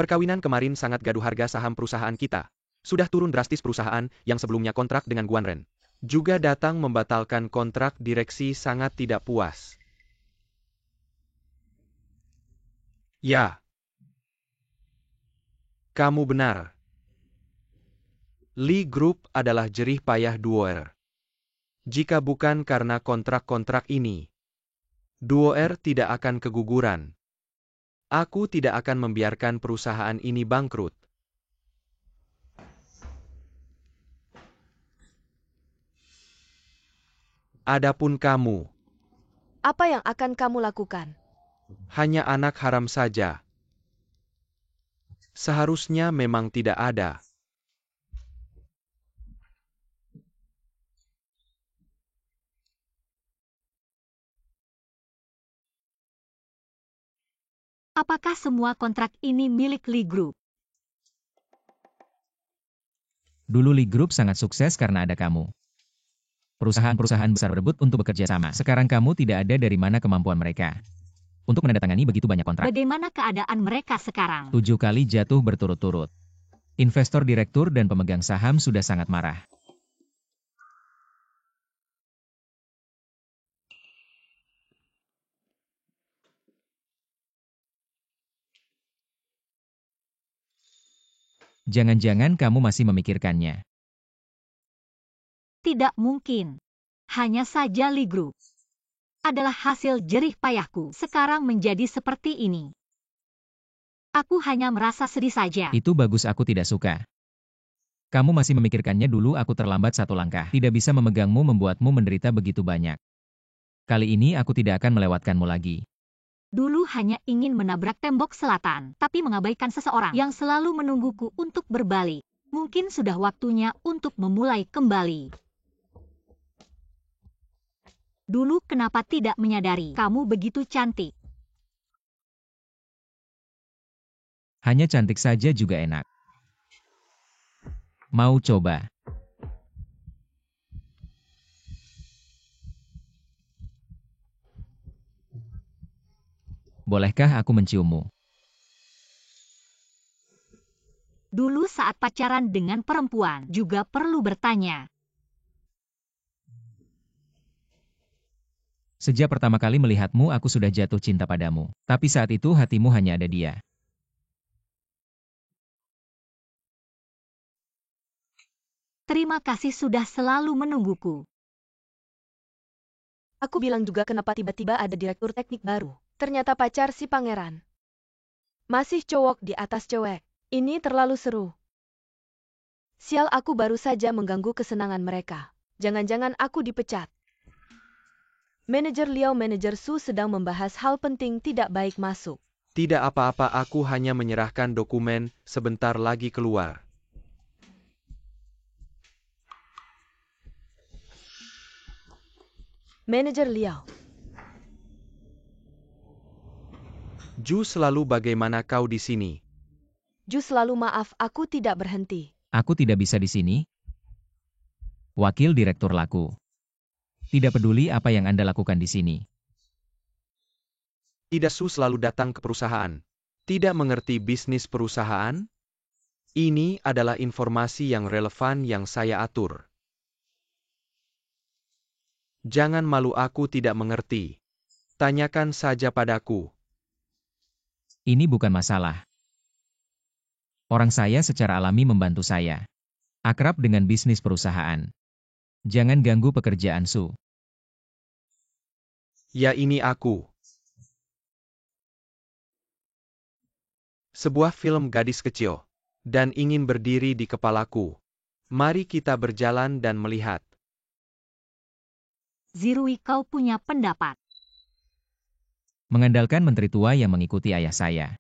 Perkawinan kemarin sangat gaduh, harga saham perusahaan kita. Sudah turun drastis, perusahaan yang sebelumnya kontrak dengan Guanren juga datang membatalkan kontrak, direksi sangat tidak puas. Ya. Kamu benar. Li Group adalah jerih payah Duoer. Jika bukan karena kontrak-kontrak ini, Duoer tidak akan keguguran. Aku tidak akan membiarkan perusahaan ini bangkrut. Adapun kamu, Apa yang akan kamu lakukan? hanya anak haram saja. Seharusnya memang tidak ada. Apakah semua kontrak ini milik Li Group? Dulu Li Group sangat sukses karena ada kamu. Perusahaan-perusahaan besar berebut untuk bekerja sama. Sekarang kamu tidak ada, dari mana kemampuan mereka untuk menandatangani begitu banyak kontrak. Bagaimana keadaan mereka sekarang? 7 kali jatuh berturut-turut. Investor, direktur, dan pemegang saham sudah sangat marah. Jangan-jangan kamu masih memikirkannya. Tidak mungkin. Hanya saja Li Group adalah hasil jerih payahku. Sekarang menjadi seperti ini. Aku hanya merasa sedih saja. Itu bagus, aku tidak suka. Kamu masih memikirkannya. Dulu aku terlambat 1 langkah. Tidak bisa memegangmu, membuatmu menderita begitu banyak. Kali ini aku tidak akan melewatkanmu lagi. Dulu hanya ingin menabrak tembok selatan, tapi mengabaikan seseorang yang selalu menungguku untuk berbalik. Mungkin sudah waktunya untuk memulai kembali. Dulu kenapa tidak menyadari kamu begitu cantik? Hanya cantik saja juga enak. Mau coba? Bolehkah aku menciummu? Dulu saat pacaran dengan perempuan juga perlu bertanya. Sejak pertama kali melihatmu aku sudah jatuh cinta padamu. Tapi saat itu hatimu hanya ada dia. Terima kasih sudah selalu menungguku. Aku bilang juga kenapa tiba-tiba ada direktur teknik baru. Ternyata pacar si pangeran. Masih cowok di atas cewek. Ini terlalu seru. Sial, aku baru saja mengganggu kesenangan mereka. Jangan-jangan aku dipecat. Manajer Liao, Manajer Su sedang membahas hal penting tidak baik masuk. Tidak apa-apa, aku hanya menyerahkan dokumen, sebentar lagi keluar. Manajer Liao. Ju, selalu bagaimana kau di sini? Ju, selalu maaf, aku tidak berhenti. Aku tidak bisa di sini. Wakil Direktur Laku. Tidak peduli apa yang Anda lakukan di sini. Tidak, Su selalu datang ke perusahaan. Tidak mengerti bisnis perusahaan? Ini adalah informasi yang relevan yang saya atur. Jangan malu, aku tidak mengerti. Tanyakan saja padaku. Ini bukan masalah. Orang saya secara alami membantu saya. Akrab dengan bisnis perusahaan. Jangan ganggu pekerjaan Su. Ya, ini aku. Sebuah film gadis kecil. Dan ingin berdiri di kepalaku. Mari kita berjalan dan melihat. Zirui, kau punya pendapat. Mengandalkan menteri tua yang mengikuti ayah saya.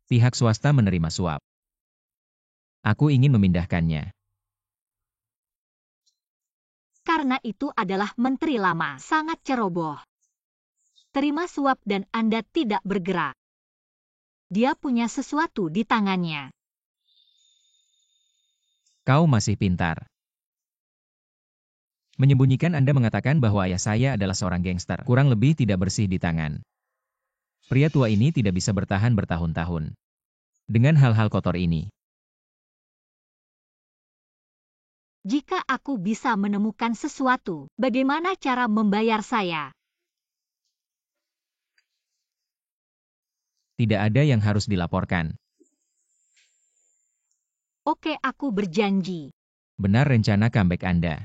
Pihak swasta menerima suap. Aku ingin memindahkannya. Karena itu adalah menteri lama, sangat ceroboh. Terima suap dan Anda tidak bergerak. Dia punya sesuatu di tangannya. Kau masih pintar. Menyembunyikan Anda mengatakan bahwa ayah saya adalah seorang gangster. Kurang lebih tidak bersih di tangan. Pria tua ini tidak bisa bertahan bertahun-tahun. Dengan hal-hal kotor ini. Jika aku bisa menemukan sesuatu, bagaimana cara membayar saya? Tidak ada yang harus dilaporkan. Oke, aku berjanji. Benar rencana comeback Anda.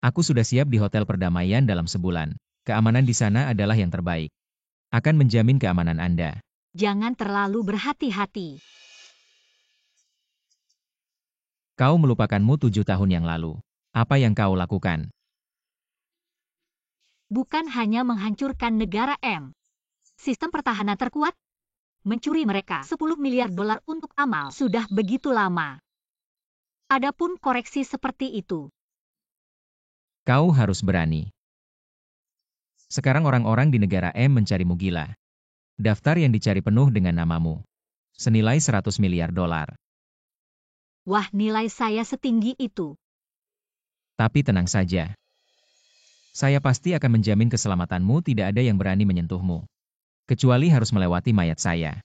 Aku sudah siap di Hotel Perdamaian dalam sebulan. Keamanan di sana adalah yang terbaik. Akan menjamin keamanan Anda. Jangan terlalu berhati-hati. Kau melupakanmu 7 tahun yang lalu. Apa yang kau lakukan? Bukan hanya menghancurkan negara M. Sistem pertahanan terkuat. Mencuri mereka 10 miliar dolar untuk amal sudah begitu lama. Adapun koreksi seperti itu. Kau harus berani. Sekarang orang-orang di negara M mencarimu gila. Daftar yang dicari penuh dengan namamu. Senilai 100 miliar dolar. Wah, nilai saya setinggi itu. Tapi tenang saja. Saya pasti akan menjamin keselamatanmu, tidak ada yang berani menyentuhmu. Kecuali harus melewati mayat saya.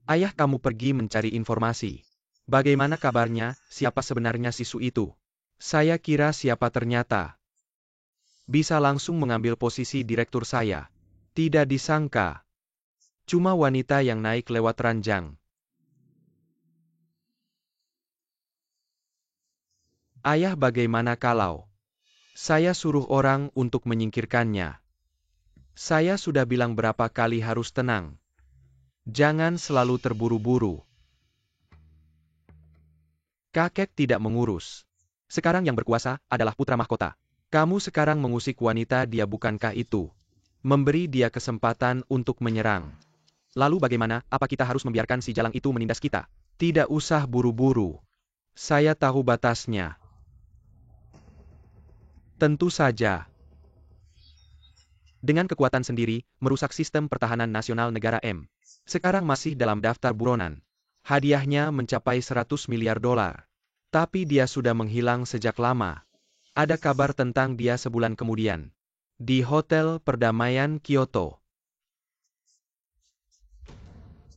Ayah kamu pergi mencari informasi. Bagaimana kabarnya, siapa sebenarnya si Su itu? Saya kira siapa ternyata. Bisa langsung mengambil posisi direktur saya. Tidak disangka. Cuma wanita yang naik lewat ranjang. Ayah, bagaimana kalau saya suruh orang untuk menyingkirkannya? Saya sudah bilang berapa kali harus tenang. Jangan selalu terburu-buru. Kakek tidak mengurus. Sekarang yang berkuasa adalah putra mahkota. Kamu sekarang mengusik wanita dia, bukankah itu? Memberi dia kesempatan untuk menyerang. Lalu bagaimana, apa kita harus membiarkan si jalang itu menindas kita? Tidak usah buru-buru. Saya tahu batasnya. Tentu saja. Dengan kekuatan sendiri, merusak sistem pertahanan nasional negara M. Sekarang masih dalam daftar buronan. Hadiahnya mencapai 100 miliar dolar. Tapi dia sudah menghilang sejak lama. Ada kabar tentang dia sebulan kemudian. Di Hotel Perdamaian Kyoto.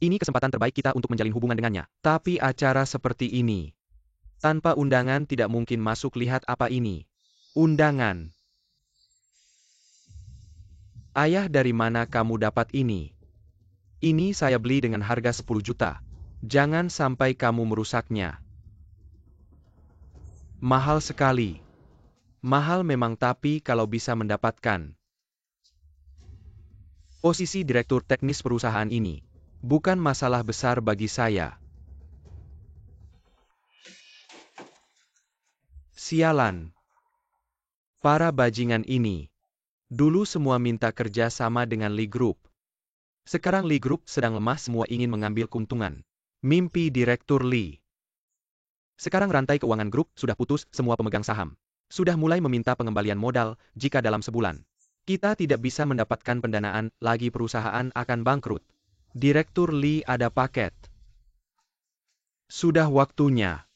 Ini kesempatan terbaik kita untuk menjalin hubungan dengannya. Tapi acara seperti ini, tanpa undangan tidak mungkin masuk. Lihat apa ini. Undangan. Ayah, dari mana kamu dapat ini? Ini saya beli dengan harga 10 juta. Jangan sampai kamu merusaknya. Mahal sekali. Mahal memang, tapi kalau bisa mendapatkan posisi direktur teknis perusahaan ini, bukan masalah besar bagi saya. Sialan. Para bajingan ini. Dulu semua minta kerja sama dengan Lee Group. Sekarang Lee Group sedang lemah, semua ingin mengambil keuntungan. Mimpi Direktur Lee. Sekarang rantai keuangan grup sudah putus, semua pemegang saham sudah mulai meminta pengembalian modal. Jika dalam sebulan kita tidak bisa mendapatkan pendanaan lagi, perusahaan akan bangkrut. Direktur Lee, ada paket. Sudah waktunya.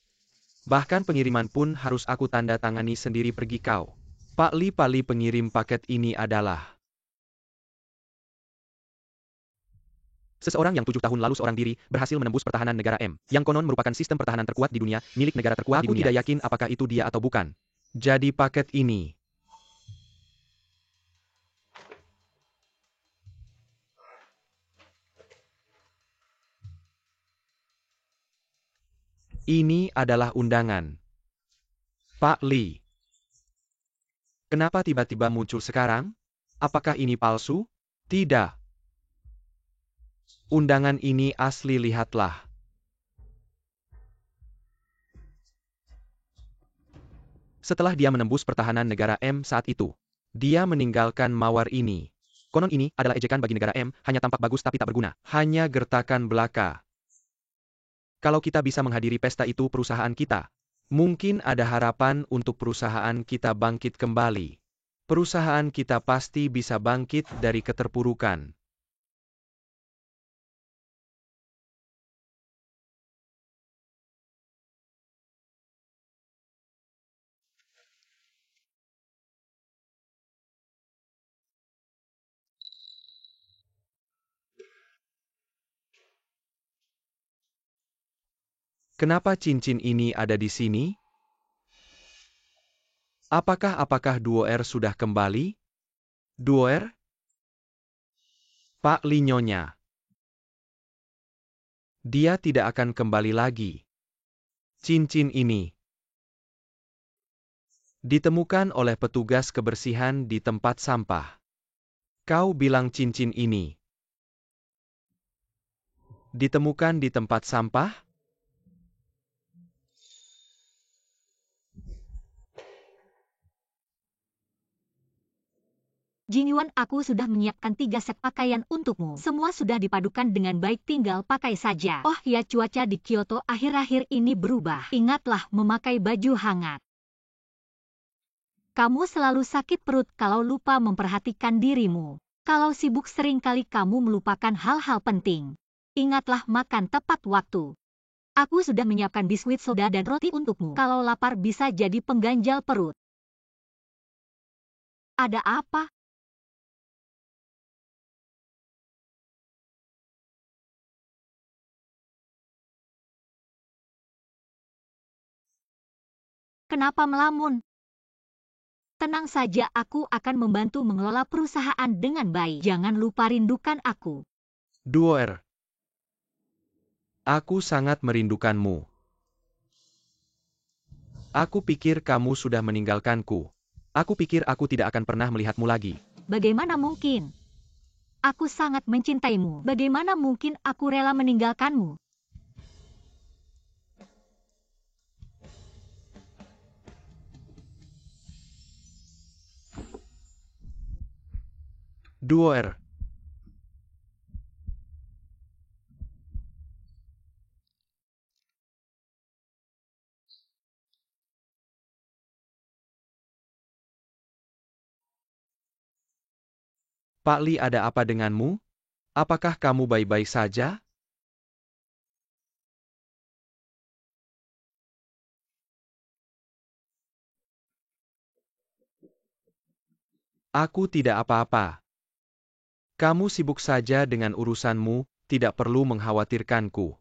Bahkan pengiriman pun harus aku tanda tangani sendiri. Pergi kau. Pak Lee, pengirim paket ini adalah seseorang yang 7 tahun lalu seorang diri berhasil menembus pertahanan negara M, yang konon merupakan sistem pertahanan terkuat di dunia, milik negara terkuat di dunia. Aku tidak yakin apakah itu dia atau bukan. Jadi paket ini adalah undangan. Pak Lee. Kenapa tiba-tiba muncul sekarang? Apakah ini palsu? Tidak. Undangan ini asli, lihatlah. Setelah dia menembus pertahanan negara M saat itu, dia meninggalkan mawar ini. Konon ini adalah ejekan bagi negara M, hanya tampak bagus tapi tak berguna. Hanya gertakan belaka. Kalau kita bisa menghadiri pesta itu, perusahaan kita, mungkin ada harapan untuk perusahaan kita bangkit kembali. Perusahaan kita pasti bisa bangkit dari keterpurukan. Kenapa cincin ini ada di sini? Apakah Duoer sudah kembali? Duoer? Pak Lee, nyonya. Dia tidak akan kembali lagi. Cincin ini ditemukan oleh petugas kebersihan di tempat sampah. Kau bilang cincin ini ditemukan di tempat sampah? Jing Yuan, aku sudah menyiapkan 3 set pakaian untukmu. Semua sudah dipadukan dengan baik, tinggal pakai saja. Oh ya, cuaca di Kyoto akhir-akhir ini berubah. Ingatlah memakai baju hangat. Kamu selalu sakit perut kalau lupa memperhatikan dirimu. Kalau sibuk seringkali kamu melupakan hal-hal penting. Ingatlah makan tepat waktu. Aku sudah menyiapkan biskuit soda dan roti untukmu. Kalau lapar bisa jadi pengganjal perut. Ada apa? Kenapa melamun? Tenang saja, aku akan membantu mengelola perusahaan dengan baik. Jangan lupa rindukan aku. Duoer. Aku sangat merindukanmu. Aku pikir kamu sudah meninggalkanku. Aku pikir aku tidak akan pernah melihatmu lagi. Bagaimana mungkin? Aku sangat mencintaimu. Bagaimana mungkin aku rela meninggalkanmu? Duoer. Pak Lee, ada apa denganmu? Apakah kamu baik-baik saja? Aku tidak apa-apa. Kamu sibuk saja dengan urusanmu, tidak perlu mengkhawatirkanku.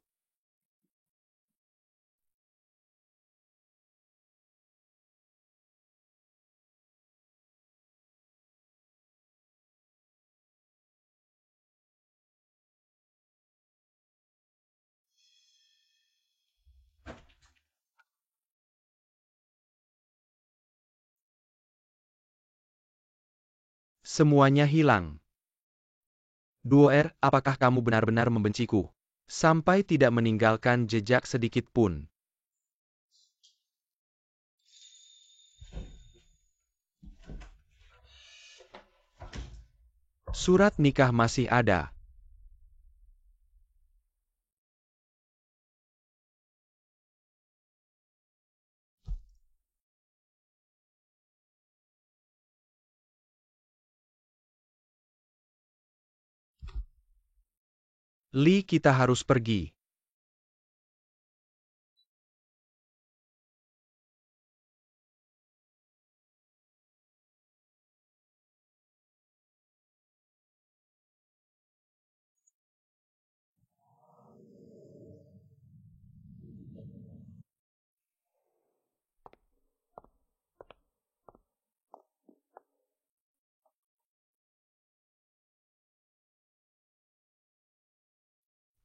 Semuanya hilang. Duer, apakah kamu benar-benar membenciku? Sampai tidak meninggalkan jejak sedikit pun. Surat nikah masih ada. Lee, kita harus pergi.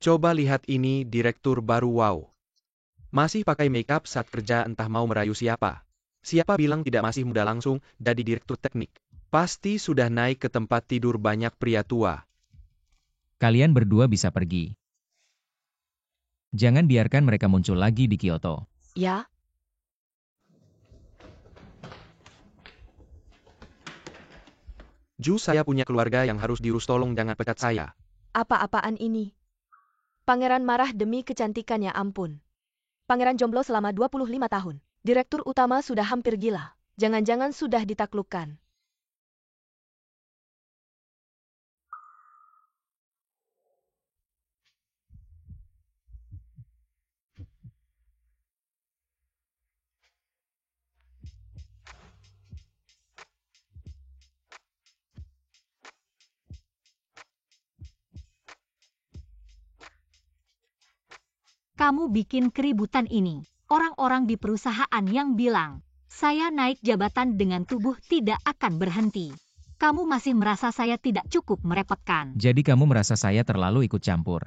Coba lihat ini, direktur baru. Wow. Masih pakai makeup saat kerja, entah mau merayu siapa. Siapa bilang tidak masih muda langsung jadi direktur teknik? Pasti sudah naik ke tempat tidur banyak pria tua. Kalian berdua bisa pergi. Jangan biarkan mereka muncul lagi di Kyoto. Ya, Ju, saya punya keluarga yang harus diurus, tolong jangan pecat saya. apa-apaan ini? Pangeran marah demi kecantikannya, ampun. Pangeran jomblo selama 25 tahun. Direktur utama sudah hampir gila. Jangan-jangan sudah ditaklukkan. Kamu bikin keributan ini. Orang-orang di perusahaan yang bilang, saya naik jabatan dengan tubuh tidak akan berhenti. Kamu masih merasa saya tidak cukup merepotkan. Jadi kamu merasa saya terlalu ikut campur.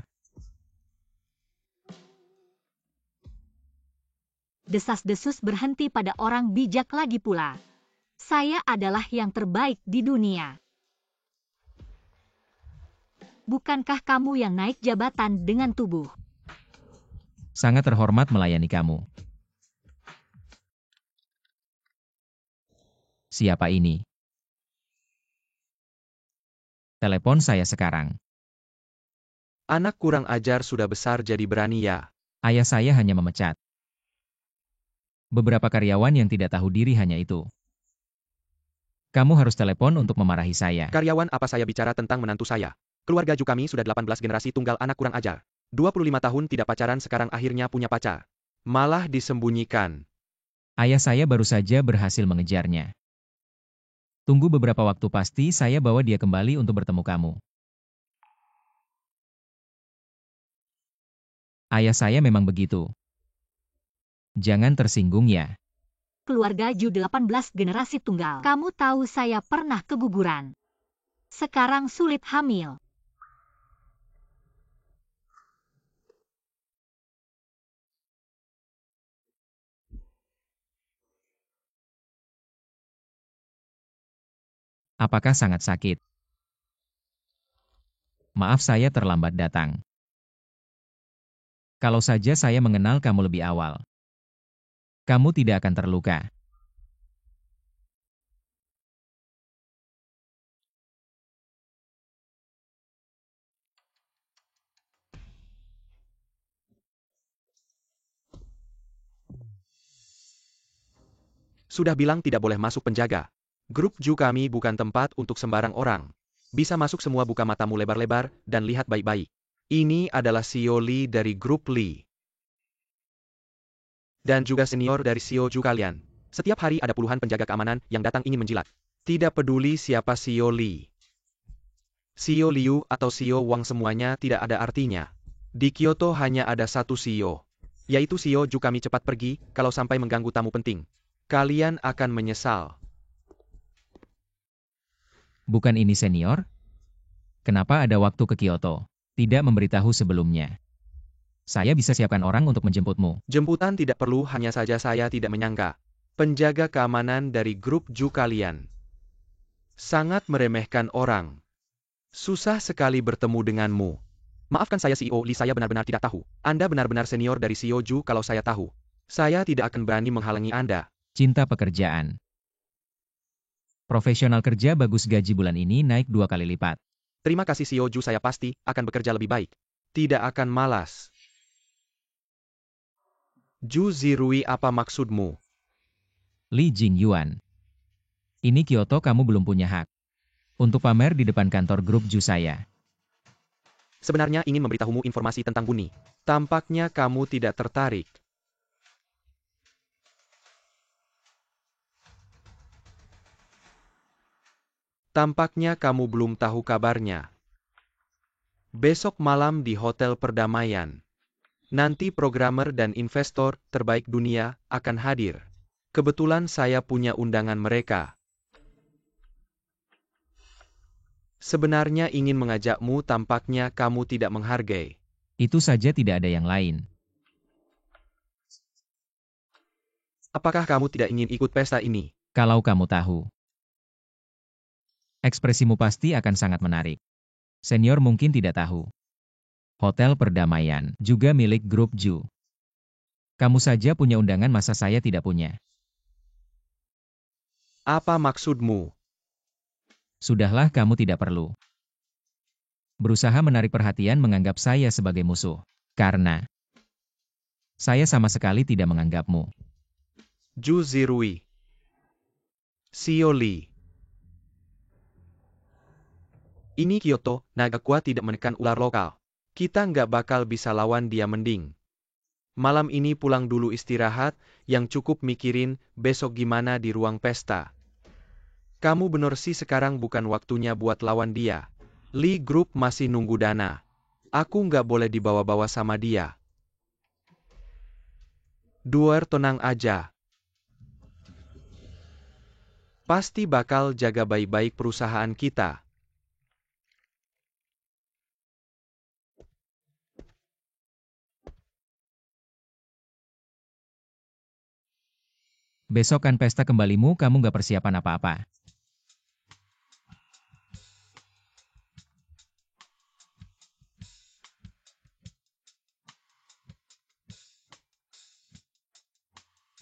Desas-desus berhenti pada orang bijak lagi pula. Saya adalah yang terbaik di dunia. Bukankah kamu yang naik jabatan dengan tubuh? Sangat terhormat melayani kamu. Siapa ini? Telepon saya sekarang. Anak kurang ajar sudah besar jadi berani ya. Ayah saya hanya memecat beberapa karyawan yang tidak tahu diri, hanya itu. Kamu harus telepon untuk memarahi saya. Karyawan apa, saya bicara tentang menantu saya. Keluarga Ju kami sudah 18 generasi tunggal anak kurang ajar. 25 tahun tidak pacaran, sekarang akhirnya punya pacar. Malah disembunyikan. Ayah saya baru saja berhasil mengejarnya. Tunggu beberapa waktu, pasti saya bawa dia kembali untuk bertemu kamu. Ayah saya memang begitu. Jangan tersinggung ya. Keluarga Ju 18 generasi tunggal. Kamu tahu saya pernah keguguran. Sekarang sulit hamil. Apakah sangat sakit? Maaf, saya terlambat datang. Kalau saja saya mengenal kamu lebih awal, kamu tidak akan terluka. Sudah bilang tidak boleh masuk penjaga. Grup Ju kami bukan tempat untuk sembarang orang. Bisa masuk semua, buka matamu lebar-lebar dan lihat baik-baik. Ini adalah CEO Lee dari grup Lee. Dan juga senior dari CEO Ju kalian. Setiap hari ada puluhan penjaga keamanan yang datang ingin menjilat. Tidak peduli siapa CEO Lee. Xiao Liu atau Xiao Wang semuanya tidak ada artinya. Di Kyoto hanya ada satu Xiao, yaitu Xiao Ju. Kami cepat pergi, kalau sampai mengganggu tamu penting. Kalian akan menyesal. Bukan ini senior? Kenapa ada waktu ke Kyoto? Tidak memberitahu sebelumnya. Saya bisa siapkan orang untuk menjemputmu. Jemputan tidak perlu, hanya saja saya tidak menyangka. Penjaga keamanan dari grup Ju kalian sangat meremehkan orang. Susah sekali bertemu denganmu. Maafkan saya CEO Li, saya benar-benar tidak tahu. Anda benar-benar senior dari Xiao Ju. Kalau saya tahu, saya tidak akan berani menghalangi Anda. Cinta pekerjaan. Profesional kerja bagus, gaji bulan ini naik 2 kali lipat. Terima kasih Xiao Ju, saya pasti akan bekerja lebih baik. Tidak akan malas. Ju Zirui, apa maksudmu? Li Jingyuan. Ini Kyoto, kamu belum punya hak untuk pamer di depan kantor grup Ju saya. Sebenarnya ingin memberitahumu informasi tentang Buni. Tampaknya kamu tidak tertarik. Tampaknya kamu belum tahu kabarnya. Besok malam di Hotel Perdamaian, nanti programmer dan investor terbaik dunia akan hadir. Kebetulan saya punya undangan mereka. Sebenarnya ingin mengajakmu, tampaknya kamu tidak menghargai. Itu saja, tidak ada yang lain. Apakah kamu tidak ingin ikut pesta ini? Kalau kamu tahu, ekspresimu pasti akan sangat menarik. Senior mungkin tidak tahu. Hotel Perdamaian juga milik grup Ju. Kamu saja punya undangan, masa saya tidak punya? Apa maksudmu? Sudahlah, kamu tidak perlu berusaha menarik perhatian, menganggap saya sebagai musuh. Karena saya sama sekali tidak menganggapmu. Ju Zirui. Xiao Li. Ini Kyoto, naga kuat tidak menekan ular lokal. Kita nggak bakal bisa lawan dia, mending malam ini pulang dulu, istirahat, yang cukup mikirin besok gimana di ruang pesta. Kamu bener sih, sekarang bukan waktunya buat lawan dia. Li Group masih nunggu dana. Aku nggak boleh dibawa-bawa sama dia. Duer, tenang aja. Pasti bakal jaga baik-baik perusahaan kita. Besok kan pesta kembalimu, kamu nggak persiapan apa-apa.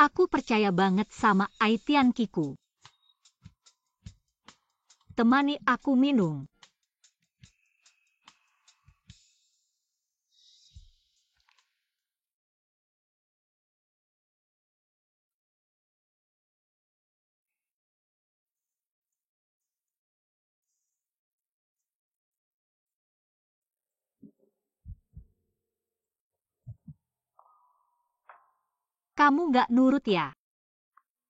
Aku percaya banget sama Aitian Kiku. Temani aku minum. Kamu nggak nurut ya?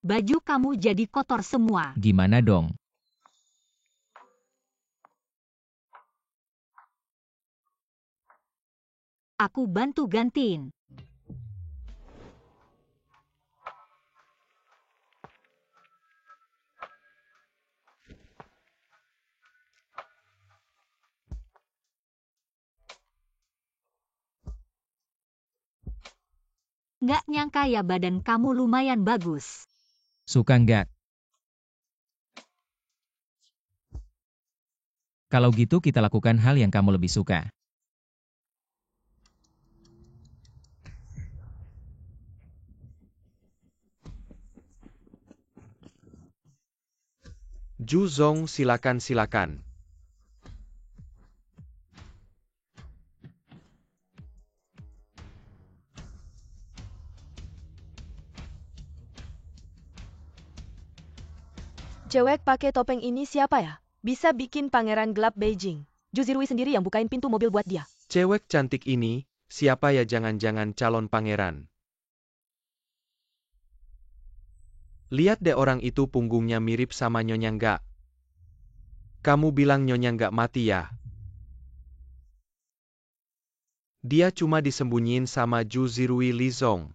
Baju kamu jadi kotor semua. Gimana dong? Aku bantu gantiin. Nggak nyangka ya, badan kamu lumayan bagus. Suka nggak? Kalau gitu kita lakukan hal yang kamu lebih suka. Ju Zong, silakan. Cewek pakai topeng ini siapa ya? Bisa bikin pangeran gelap Beijing. Ju Zirui sendiri yang bukain pintu mobil buat dia. Cewek cantik ini, siapa ya? Jangan-jangan calon pangeran. Lihat deh, orang itu punggungnya mirip sama Nyonya nggak? Kamu bilang Nyonya nggak mati ya? Dia cuma disembunyiin sama Ju Zirui Lizong.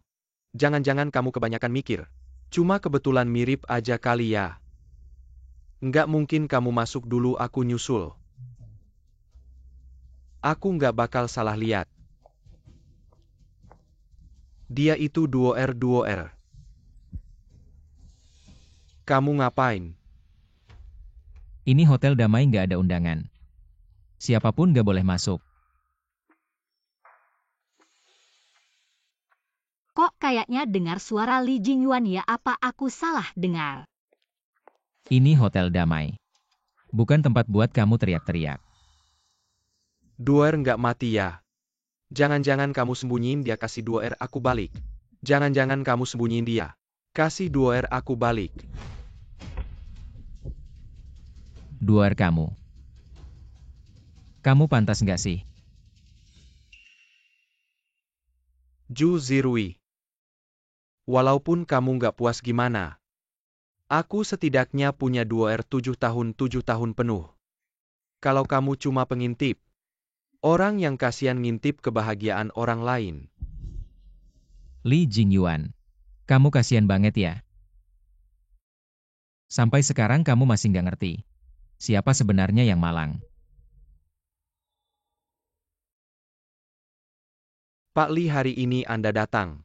Jangan-jangan kamu kebanyakan mikir. Cuma kebetulan mirip aja kali ya. Nggak mungkin kamu masuk dulu aku nyusul. Aku nggak bakal salah lihat. Dia itu duo R. Kamu ngapain? Ini hotel damai nggak ada undangan. Siapapun nggak boleh masuk. Kok kayaknya dengar suara Li Jingyuan ya, apa aku salah dengar? Ini hotel damai. Bukan tempat buat kamu teriak-teriak. Duo R nggak mati ya? Jangan-jangan kamu sembunyiin dia kasih duo R aku balik. Jangan-jangan kamu sembunyiin dia. Kasih duo R aku balik. Duar kamu. Kamu pantas nggak sih? Ju Zirui. Walaupun kamu nggak puas gimana? Aku setidaknya punya duo R 7 tahun penuh. Kalau kamu cuma pengintip. Orang yang kasihan ngintip kebahagiaan orang lain. Li Jingyuan. Kamu kasihan banget ya. Sampai sekarang kamu masih nggak ngerti. Siapa sebenarnya yang malang? Pak Li, hari ini Anda datang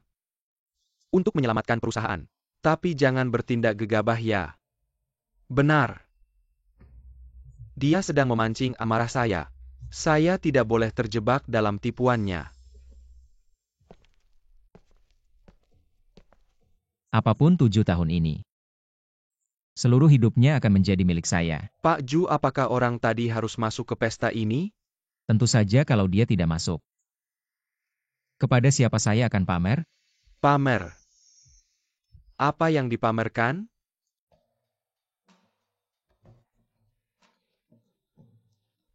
untuk menyelamatkan perusahaan. Tapi jangan bertindak gegabah ya. Benar. Dia sedang memancing amarah saya. Saya tidak boleh terjebak dalam tipuannya. Apapun 7 tahun ini. Seluruh hidupnya akan menjadi milik saya. Pak Ju, apakah orang tadi harus masuk ke pesta ini? Tentu saja kalau dia tidak masuk. Kepada siapa saya akan pamer? Pamer. Apa yang dipamerkan?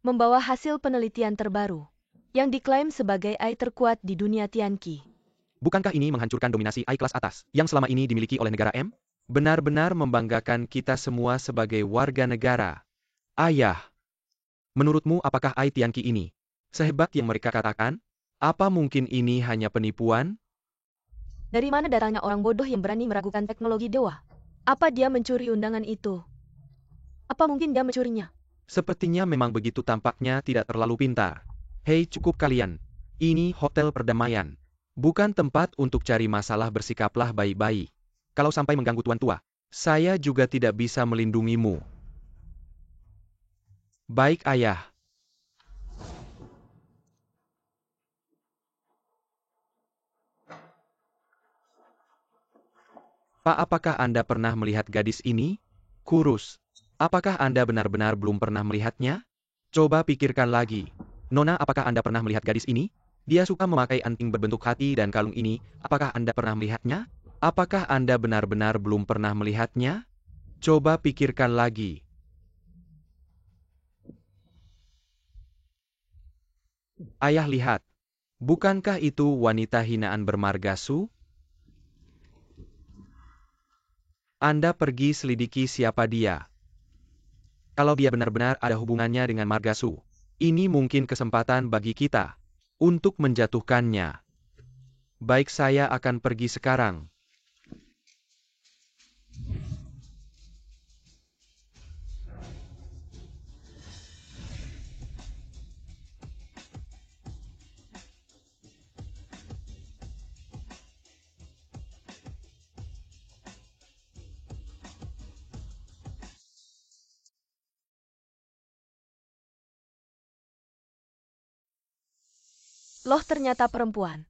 Membawa hasil penelitian terbaru, yang diklaim sebagai AI terkuat di dunia Tianqi. Bukankah ini menghancurkan dominasi AI kelas atas, yang selama ini dimiliki oleh negara M? Benar-benar membanggakan kita semua sebagai warga negara. Ayah, menurutmu apakah AI Tianqi ini sehebat yang mereka katakan? Apa mungkin ini hanya penipuan? Dari mana datangnya orang bodoh yang berani meragukan teknologi dewa? Apa dia mencuri undangan itu? Apa mungkin dia mencurinya? Sepertinya memang begitu, tampaknya tidak terlalu pintar. Hei, cukup kalian. Ini hotel perdamaian. Bukan tempat untuk cari masalah, bersikaplah baik-baik. Kalau sampai mengganggu tuan tua, saya juga tidak bisa melindungimu. Baik, ayah. Pak, apakah Anda pernah melihat gadis ini? Kurus. Apakah Anda benar-benar belum pernah melihatnya? Coba pikirkan lagi. Nona, apakah Anda pernah melihat gadis ini? Dia suka memakai anting berbentuk hati dan kalung ini. Apakah Anda pernah melihatnya? Apakah Anda benar-benar belum pernah melihatnya? Coba pikirkan lagi. Ayah, lihat. Bukankah itu wanita hinaan bermargasu? Anda pergi selidiki siapa dia. Kalau dia benar-benar ada hubungannya dengan Margasu, ini mungkin kesempatan bagi kita untuk menjatuhkannya. Baik, saya akan pergi sekarang. Loh, ternyata perempuan.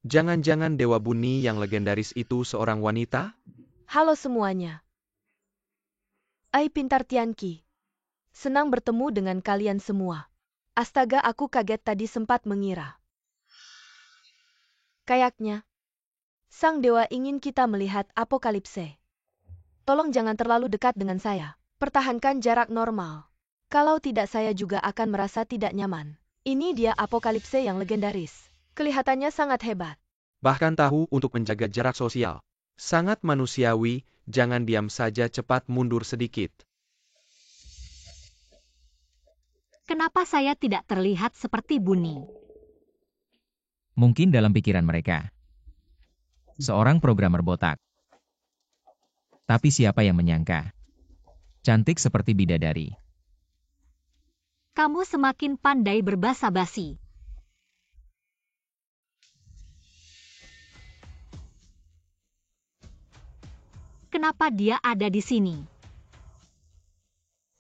Jangan-jangan Dewa Buni yang legendaris itu seorang wanita? Halo semuanya. AI Pintar Tianqi. Senang bertemu dengan kalian semua. Astaga, aku kaget tadi sempat mengira. Kayaknya, sang dewa ingin kita melihat apokalipse. Tolong jangan terlalu dekat dengan saya. Pertahankan jarak normal. Kalau tidak, saya juga akan merasa tidak nyaman. Ini dia apokalipse yang legendaris. Kelihatannya sangat hebat. Bahkan tahu untuk menjaga jarak sosial. Sangat manusiawi, jangan diam saja, cepat mundur sedikit. Kenapa saya tidak terlihat seperti Bunny? Mungkin dalam pikiran mereka. Seorang programmer botak. Tapi siapa yang menyangka? Cantik seperti bidadari. Kamu semakin pandai berbasa-basi. Kenapa dia ada di sini?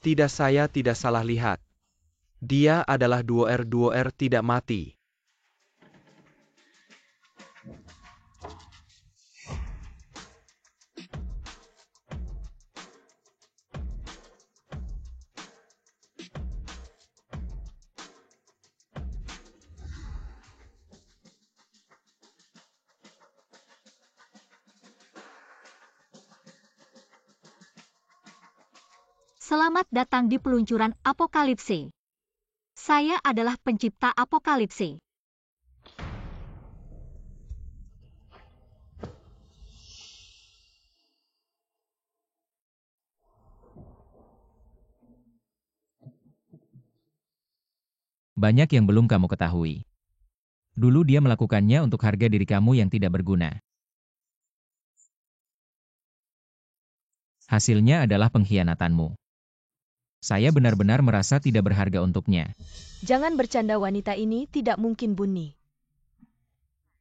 Tidak, saya tidak salah lihat. Dia adalah 2R tidak mati. Selamat datang di peluncuran Apokalipse. Saya adalah pencipta Apokalipse. Banyak yang belum kamu ketahui. Dulu dia melakukannya untuk harga diri kamu yang tidak berguna. Hasilnya adalah pengkhianatanmu. Saya benar-benar merasa tidak berharga untuknya. Jangan bercanda, wanita ini tidak mungkin Bunny.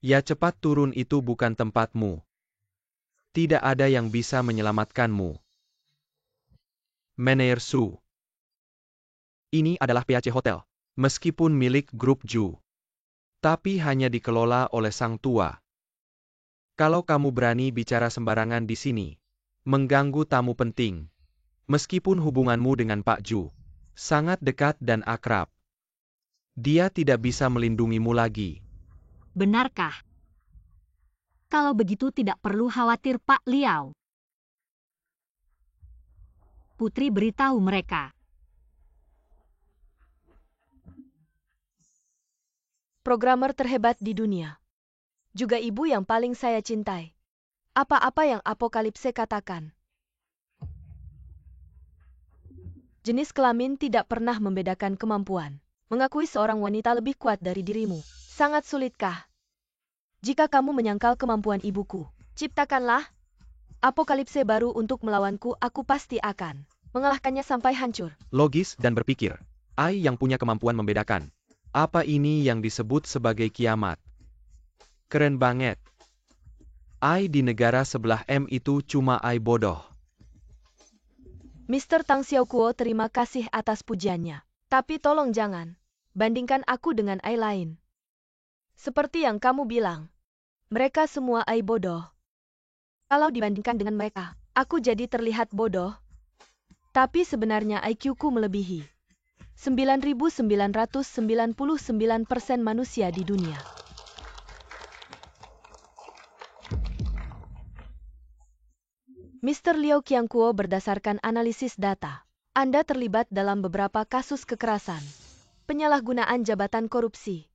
Ya, cepat turun, itu bukan tempatmu. Tidak ada yang bisa menyelamatkanmu. Meneer Su. Ini adalah PAC Hotel. Meskipun milik grup Ju. Tapi hanya dikelola oleh sang tua. Kalau kamu berani bicara sembarangan di sini, mengganggu tamu penting. Meskipun hubunganmu dengan Pak Ju sangat dekat dan akrab, dia tidak bisa melindungimu lagi. Benarkah? Kalau begitu tidak perlu khawatir, Pak Liao. Putri beritahu mereka. Programmer terhebat di dunia. Juga ibu yang paling saya cintai. Apa-apa yang Apokalipse katakan. Jenis kelamin tidak pernah membedakan kemampuan. Mengakui seorang wanita lebih kuat dari dirimu. Sangat sulitkah? Jika kamu menyangkal kemampuan ibuku, ciptakanlah Apokalipse baru untuk melawanku. Aku pasti akan mengalahkannya sampai hancur. Logis dan berpikir. Ai yang punya kemampuan membedakan. Apa ini yang disebut sebagai kiamat? Keren banget. Ai di negara sebelah itu cuma Ai bodoh. Mr. Tang Xiaokuo, terima kasih atas pujiannya. Tapi tolong jangan bandingkan aku dengan Ai lain. Seperti yang kamu bilang, mereka semua Ai bodoh. Kalau dibandingkan dengan mereka, aku jadi terlihat bodoh. Tapi sebenarnya IQ-ku melebihi 9.999% manusia di dunia. Mr. Liu Qiangkuo, berdasarkan analisis data, Anda terlibat dalam beberapa kasus kekerasan, penyalahgunaan jabatan korupsi.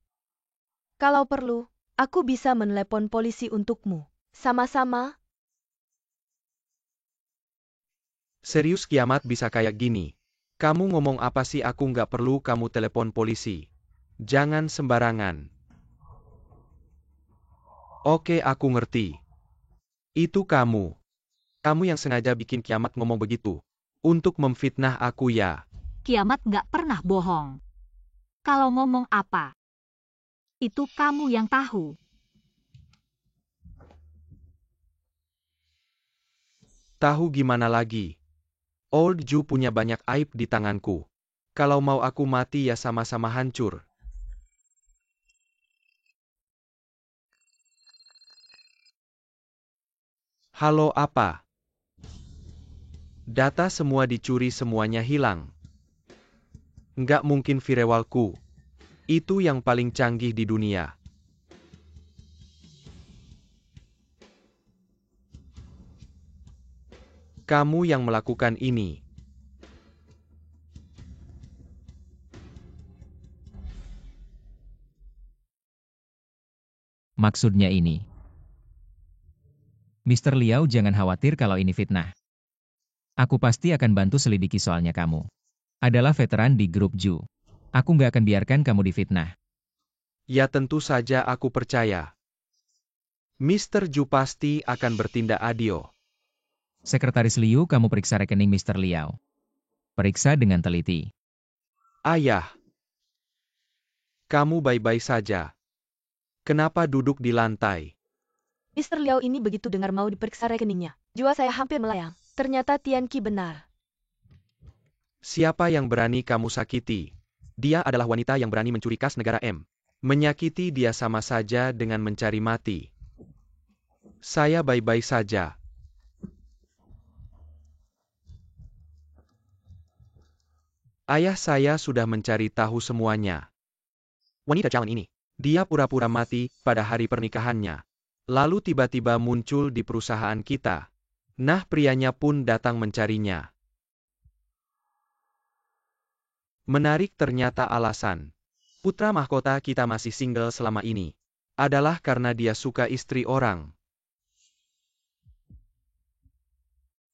Kalau perlu, aku bisa menelepon polisi untukmu. Sama-sama. Serius, kiamat bisa kayak gini? Kamu ngomong apa sih? Aku nggak perlu kamu telepon polisi. Jangan sembarangan. Oke, aku ngerti. Itu kamu. Kamu yang sengaja bikin kiamat ngomong begitu. Untuk memfitnah aku ya. Kiamat nggak pernah bohong. Kalau ngomong apa, itu kamu yang tahu. Tahu gimana lagi? Old Ju punya banyak aib di tanganku. Kalau mau aku mati ya sama-sama hancur. Halo, apa? Data semua dicuri, semuanya hilang. Nggak mungkin, firewallku. Itu yang paling canggih di dunia. Kamu yang melakukan ini. Maksudnya ini. Mr. Liao, jangan khawatir kalau ini fitnah. Aku pasti akan bantu selidiki soalnya kamu adalah veteran di grup Ju. Aku nggak akan biarkan kamu difitnah. Ya tentu saja aku percaya. Mr. Ju pasti akan bertindak adil. Sekretaris Liu, kamu periksa rekening Mr. Liao. Periksa dengan teliti. Ayah. Kamu baik-baik saja. Kenapa duduk di lantai? Mr. Liao ini begitu dengar mau diperiksa rekeningnya. Jiwa saya hampir melayang. Ternyata Tianqi benar. Siapa yang berani kamu sakiti? Dia adalah wanita yang berani mencuri kas negara M. Menyakiti dia sama saja dengan mencari mati. Saya baik-baik saja. Ayah saya sudah mencari tahu semuanya. Wanita jalan ini. Dia pura-pura mati pada hari pernikahannya. Lalu tiba-tiba muncul di perusahaan kita. Nah, prianya pun datang mencarinya. Menarik ternyata alasan. Putra mahkota kita masih single selama ini. Adalah karena dia suka istri orang.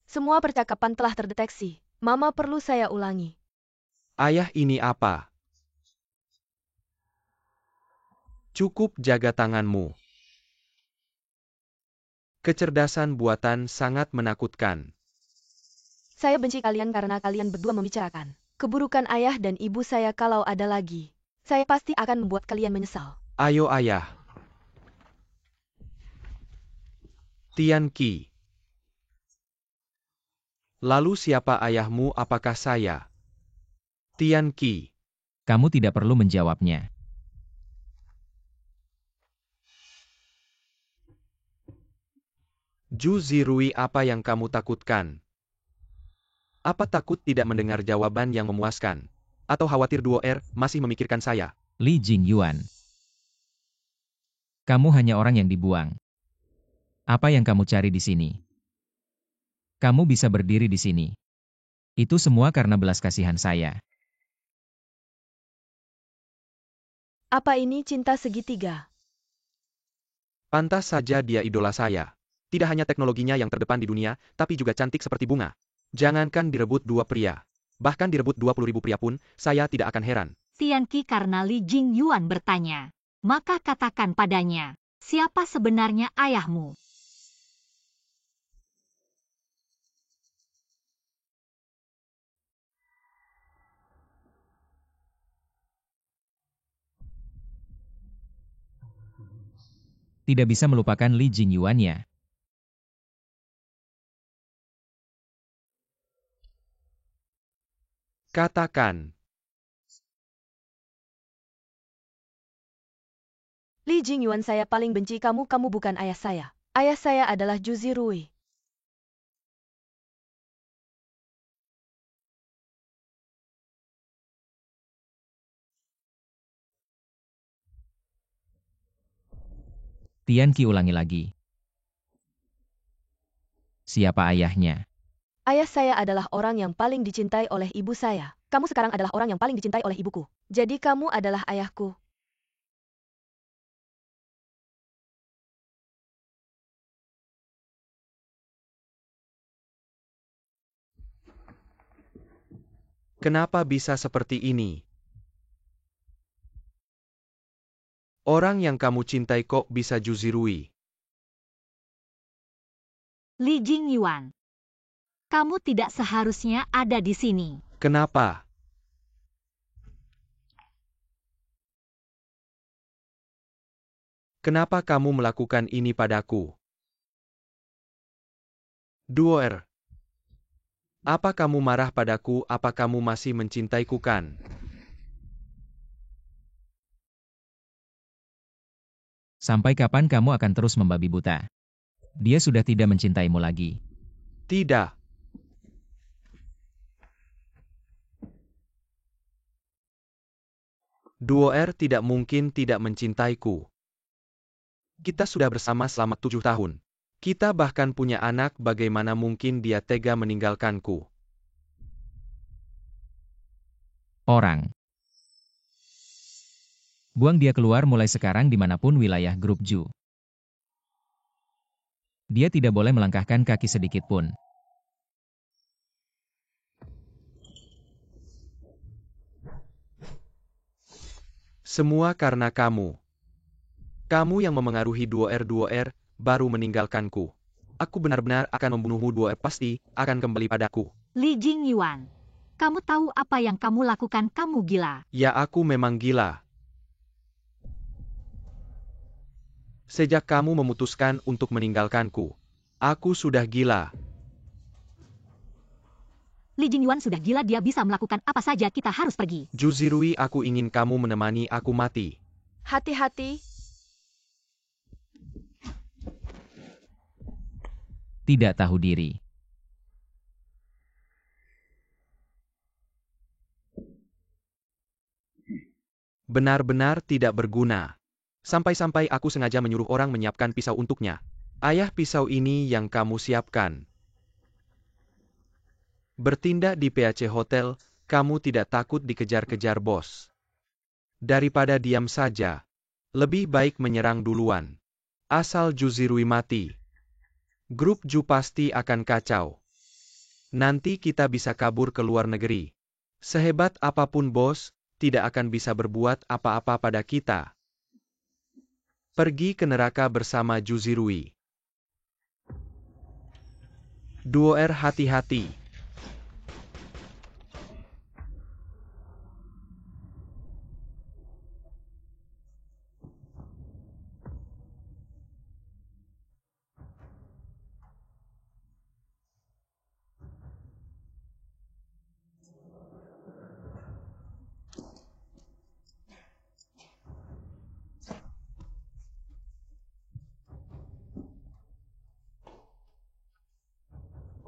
Semua percakapan telah terdeteksi. Mama perlu saya ulangi. Ayah ini apa? Cukup jaga tanganmu. Kecerdasan buatan sangat menakutkan. Saya benci kalian karena kalian berdua membicarakan keburukan ayah dan ibu saya. Kalau ada lagi, saya pasti akan membuat kalian menyesal. Ayo ayah. Tianqi. Lalu siapa ayahmu? Apakah saya? Tianqi. Kamu tidak perlu menjawabnya. Ju Zirui, apa yang kamu takutkan? Apa takut tidak mendengar jawaban yang memuaskan? Atau khawatir Duo R masih memikirkan saya? Li Jingyuan. Kamu hanya orang yang dibuang. Apa yang kamu cari di sini? Kamu bisa berdiri di sini. Itu semua karena belas kasihan saya. Apa ini cinta segitiga? Pantas saja dia idola saya. Tidak hanya teknologinya yang terdepan di dunia, tapi juga cantik seperti bunga. Jangankan direbut 2 pria. Bahkan direbut 20.000 pria pun, saya tidak akan heran. Tianqi karena Li Jingyuan bertanya. Maka katakan padanya, siapa sebenarnya ayahmu? Tidak bisa melupakan Li Jingyuan-nya. Katakan. Li Jingyuan, saya paling benci kamu. Kamu bukan ayah saya. Ayah saya adalah Ju Zirui. Tianqi ulangi lagi. Siapa ayahnya? Ayah saya adalah orang yang paling dicintai oleh ibu saya. Kamu sekarang adalah orang yang paling dicintai oleh ibuku. Jadi kamu adalah ayahku. Kenapa bisa seperti ini? Orang yang kamu cintai kok bisa Ju Zirui? Li Jingyuan. Kamu tidak seharusnya ada di sini. Kenapa? Kenapa kamu melakukan ini padaku? Duo R. Apa kamu marah padaku? Apa kamu masih mencintaiku kan? Sampai kapan kamu akan terus membabi buta? Dia sudah tidak mencintaimu lagi. Tidak. Duo R tidak mungkin tidak mencintaiku. Kita sudah bersama selama 7 tahun. Kita bahkan punya anak, bagaimana mungkin dia tega meninggalkanku? Orang. Buang dia keluar mulai sekarang dimanapun wilayah grup Ju. Dia tidak boleh melangkahkan kaki sedikit pun. Semua karena kamu. Kamu yang memengaruhi Duo-Er baru meninggalkanku. Aku benar-benar akan membunuhmu. Duo-Er pasti akan kembali padaku. Li Jingyuan, kamu tahu apa yang kamu lakukan? Kamu gila. Ya, aku memang gila. Sejak kamu memutuskan untuk meninggalkanku, aku sudah gila. Li Jingyuan sudah gila, dia bisa melakukan apa saja. Kita harus pergi. Juzirui, aku ingin kamu menemani aku mati. Hati-hati. Tidak tahu diri. Benar-benar tidak berguna. Sampai-sampai aku sengaja menyuruh orang menyiapkan pisau untuknya. Ayah, pisau ini yang kamu siapkan. Bertindak di PAC Hotel, kamu tidak takut dikejar-kejar bos. Daripada diam saja, lebih baik menyerang duluan. Asal Juzirui mati, grup Ju pasti akan kacau. Nanti kita bisa kabur ke luar negeri. Sehebat apapun bos, tidak akan bisa berbuat apa-apa pada kita. Pergi ke neraka bersama Juzirui. Duo-Er, hati-hati.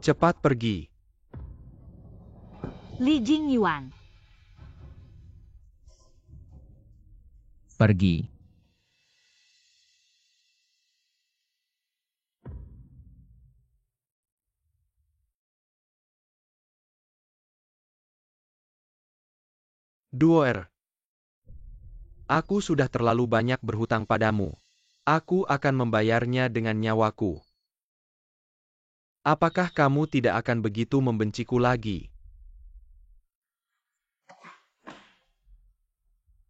Cepat pergi. Li Jingyuan, Pergi. Duo-Er, aku sudah terlalu banyak berhutang padamu. Aku akan membayarnya dengan nyawaku. Apakah kamu tidak akan begitu membenciku lagi?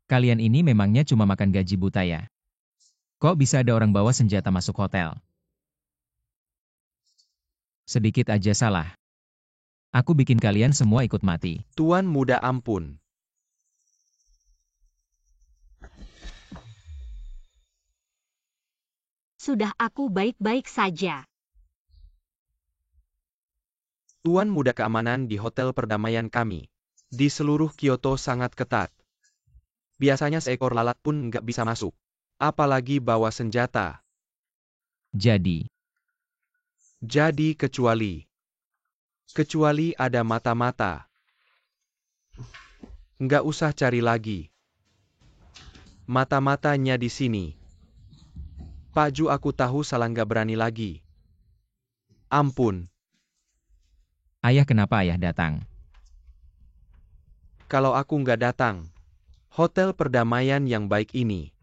Kalian ini memangnya cuma makan gaji buta ya? Kok bisa ada orang bawa senjata masuk hotel? Sedikit aja salah. Aku bikin kalian semua ikut mati. Tuan muda, ampun. sudah, aku baik-baik saja. Tuan muda, keamanan di hotel perdamaian kami di seluruh Kyoto sangat ketat. Biasanya seekor lalat pun nggak bisa masuk. Apalagi bawa senjata. Jadi Kecuali ada mata-mata. Nggak usah cari lagi. Mata-matanya di sini. Pak Ju, aku tahu salah, nggak berani lagi. Ampun. ayah, kenapa ayah datang? Kalau aku nggak datang, hotel perdamaian yang baik ini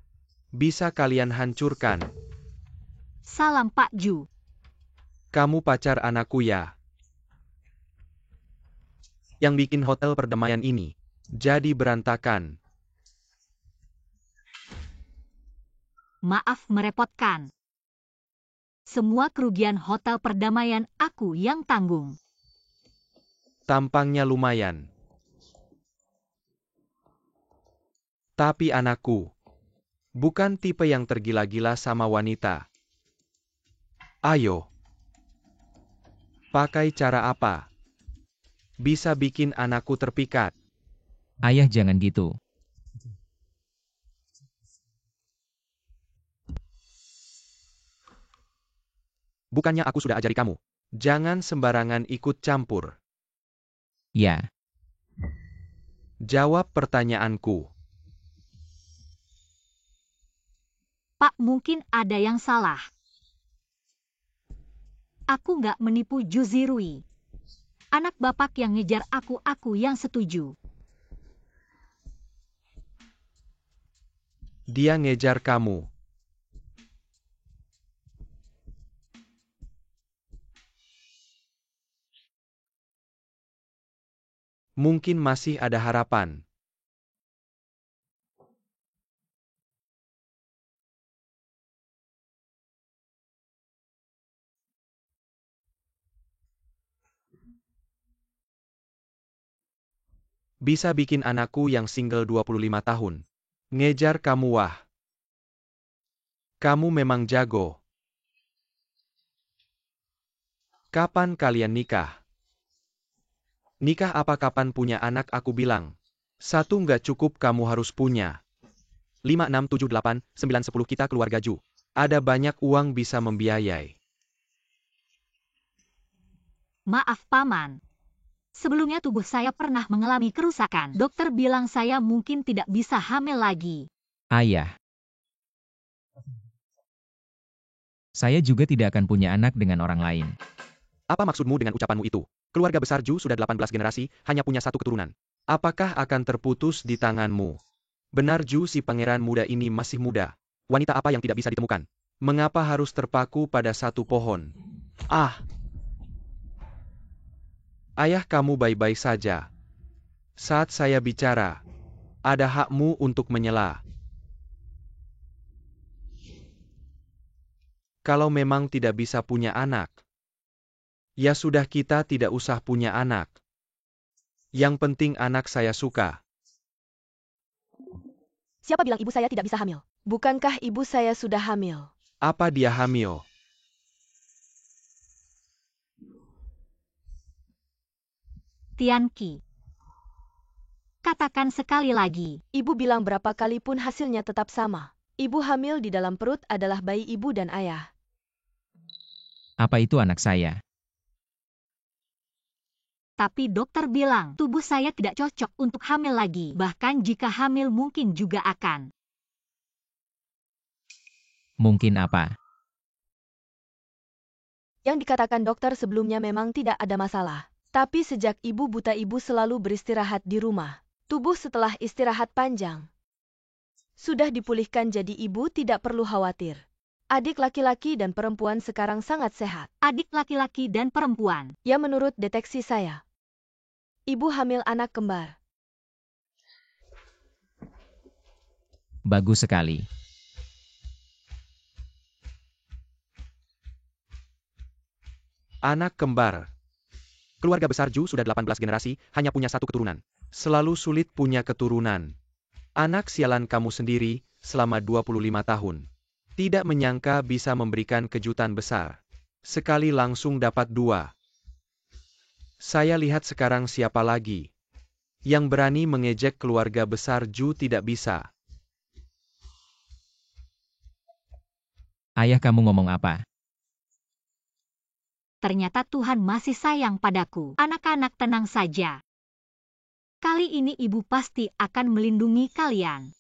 bisa kalian hancurkan. Salam Pak Ju. Kamu pacar anakku ya? Yang bikin hotel perdamaian ini jadi berantakan. Maaf merepotkan. Semua kerugian hotel perdamaian aku yang tanggung. Tampangnya lumayan. Tapi anakku bukan tipe yang tergila-gila sama wanita. Ayo. Pakai cara apa? Bisa bikin anakku terpikat. Ayah, jangan gitu. Bukannya aku sudah ajari kamu? Jangan sembarangan ikut campur. Ya, Jawab pertanyaanku. Pak, mungkin ada yang salah. Aku nggak menipu Juzirui. Anak bapak yang ngejar aku yang setuju. Dia ngejar kamu. Mungkin masih ada harapan. Bisa bikin anakku yang single 25 tahun. Ngejar kamu wah. Kamu memang jago. Kapan kalian nikah? Nikah apa kapan punya anak aku bilang. 1 nggak cukup kamu harus punya. 5, 6, 7, 8, 9, 10 kita keluarga Ju. Ada banyak uang bisa membiayai. Maaf Paman. Sebelumnya tubuh saya pernah mengalami kerusakan. Dokter bilang saya mungkin tidak bisa hamil lagi. Ayah. Saya juga tidak akan punya anak dengan orang lain. Apa maksudmu dengan ucapanmu itu? Keluarga besar Ju sudah 18 generasi, hanya punya 1 keturunan. Apakah akan terputus di tanganmu? Benar Ju, si pangeran muda ini masih muda. Wanita apa yang tidak bisa ditemukan? Mengapa harus terpaku pada 1 pohon? Ah! Ayah kamu baik-baik saja. Saat saya bicara, ada hakmu untuk menyela. Kalau memang tidak bisa punya anak, ya sudah kita tidak usah punya anak. Yang penting anak saya suka. Siapa bilang ibu saya tidak bisa hamil? Bukankah ibu saya sudah hamil? Apa dia hamil? Tianqi. Katakan sekali lagi. Ibu bilang berapa kali pun hasilnya tetap sama. Ibu hamil di dalam perut adalah bayi ibu dan ayah. Apa itu anak saya? Tapi dokter bilang tubuh saya tidak cocok untuk hamil lagi. Bahkan jika hamil mungkin juga akan. Mungkin apa? Yang dikatakan dokter sebelumnya memang tidak ada masalah. Tapi sejak ibu buta ibu selalu beristirahat di rumah. Tubuh setelah istirahat panjang sudah dipulihkan, jadi ibu tidak perlu khawatir. Adik laki-laki dan perempuan sekarang sangat sehat. Adik laki-laki dan perempuan. Ya menurut deteksi saya. Ibu hamil anak kembar. Bagus sekali. Anak kembar. Keluarga besar Ju sudah 18 generasi, hanya punya 1 keturunan. Selalu sulit punya keturunan. Anak sialan kamu sendiri, selama 25 tahun. Tidak menyangka bisa memberikan kejutan besar. Sekali langsung dapat 2. Saya lihat sekarang siapa lagi yang berani mengejek keluarga besar Ju tidak bisa. Ayah kamu ngomong apa? Ternyata Tuhan masih sayang padaku. Anak-anak tenang saja. Kali ini ibu pasti akan melindungi kalian.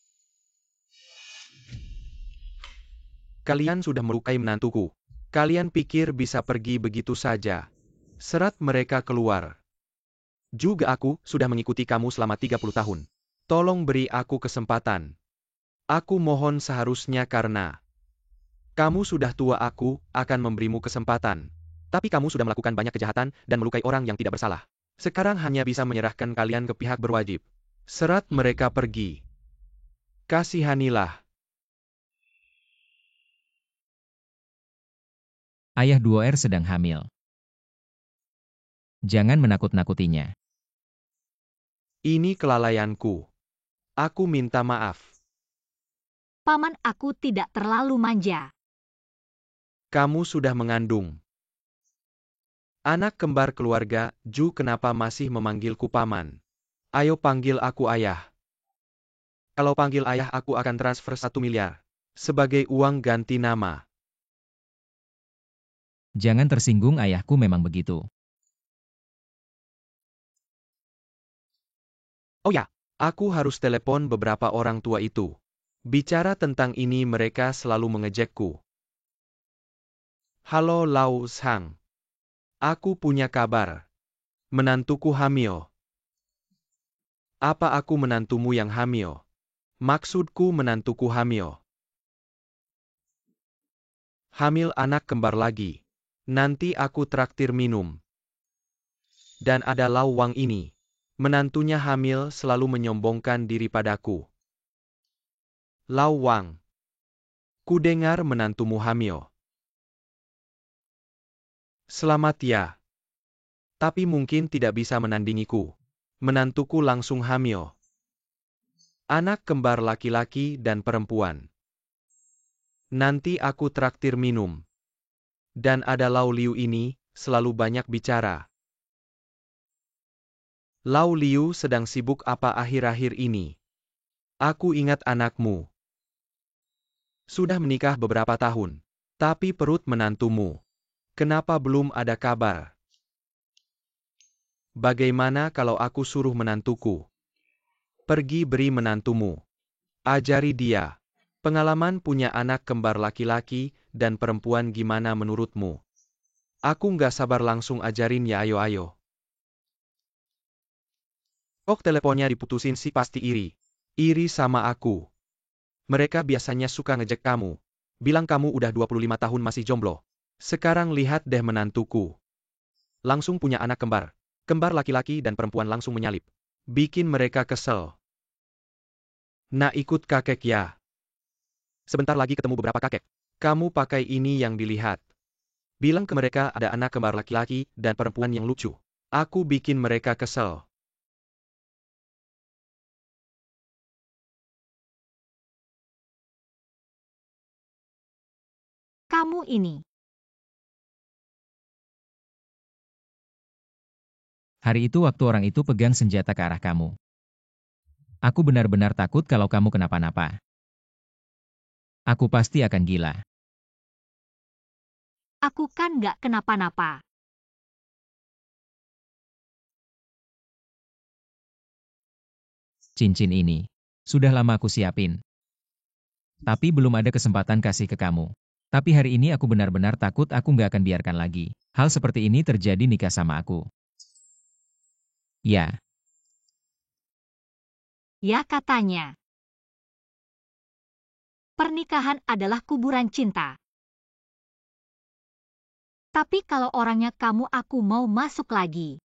Kalian sudah melukai menantuku. Kalian pikir bisa pergi begitu saja. Serat mereka keluar. Juga aku sudah mengikuti kamu selama 30 tahun. Tolong beri aku kesempatan. Aku mohon seharusnya karena kamu sudah tua, aku akan memberimu kesempatan. Tapi kamu sudah melakukan banyak kejahatan dan melukai orang yang tidak bersalah. Sekarang hanya bisa menyerahkan kalian ke pihak berwajib. Serat mereka pergi. Kasihanilah. Ayah 2R sedang hamil. Jangan menakut-nakutinya. Ini kelalaianku. Aku minta maaf. Paman, aku tidak terlalu manja. Kamu sudah mengandung anak kembar keluarga Ju, kenapa masih memanggilku paman? Ayo panggil aku ayah. Kalau panggil ayah aku akan transfer 1 miliar. Sebagai uang ganti nama. Jangan tersinggung, ayahku memang begitu. Oh ya, aku harus telepon beberapa orang tua itu. Bicara tentang ini mereka selalu mengejekku. Halo Lau Sang. Aku punya kabar. Menantuku hamil. Apa aku menantumu yang hamil? Maksudku menantuku hamil. Hamil anak kembar lagi. Nanti aku traktir minum. Dan ada Lau Wang ini. Menantunya hamil selalu menyombongkan diri padaku. Lau Wang. Ku dengar menantumu hamil. Selamat ya. Tapi mungkin tidak bisa menandingiku. Menantuku langsung hamil. Anak kembar laki-laki dan perempuan. Nanti aku traktir minum. Dan ada Lau Liu ini, selalu banyak bicara. Lau Liu sedang sibuk apa akhir-akhir ini? Aku ingat anakmu. Sudah menikah beberapa tahun. Tapi perut menantumu. Kenapa belum ada kabar? Bagaimana kalau aku suruh menantuku? Pergi beri menantumu. Ajari dia. Pengalaman punya anak kembar laki-laki dan perempuan gimana menurutmu? Aku nggak sabar langsung ajarin ya ayo. Kok teleponnya diputusin sih pasti iri. Iri sama aku. Mereka biasanya suka ngejek kamu. Bilang kamu udah 25 tahun masih jomblo. Sekarang lihat deh menantuku. Langsung punya anak kembar. Kembar laki-laki dan perempuan langsung menyalip. Bikin mereka kesel. Nah ikut kakek ya. Sebentar lagi ketemu beberapa kakek. Kamu pakai ini yang dilihat. Bilang ke mereka ada anak kembar laki-laki dan perempuan yang lucu. Aku bikin mereka kesel. Kamu ini. Hari itu waktu orang itu pegang senjata ke arah kamu. Aku benar-benar takut kalau kamu kenapa-napa. Aku pasti akan gila. Aku kan nggak kenapa-napa. Cincin ini. Sudah lama aku siapin. Tapi belum ada kesempatan kasih ke kamu. Tapi hari ini aku benar-benar takut aku nggak akan biarkan lagi. Hal seperti ini terjadi nikah sama aku. Ya, Ya katanya. Pernikahan adalah kuburan cinta. Tapi kalau orangnya kamu aku mau masuk lagi.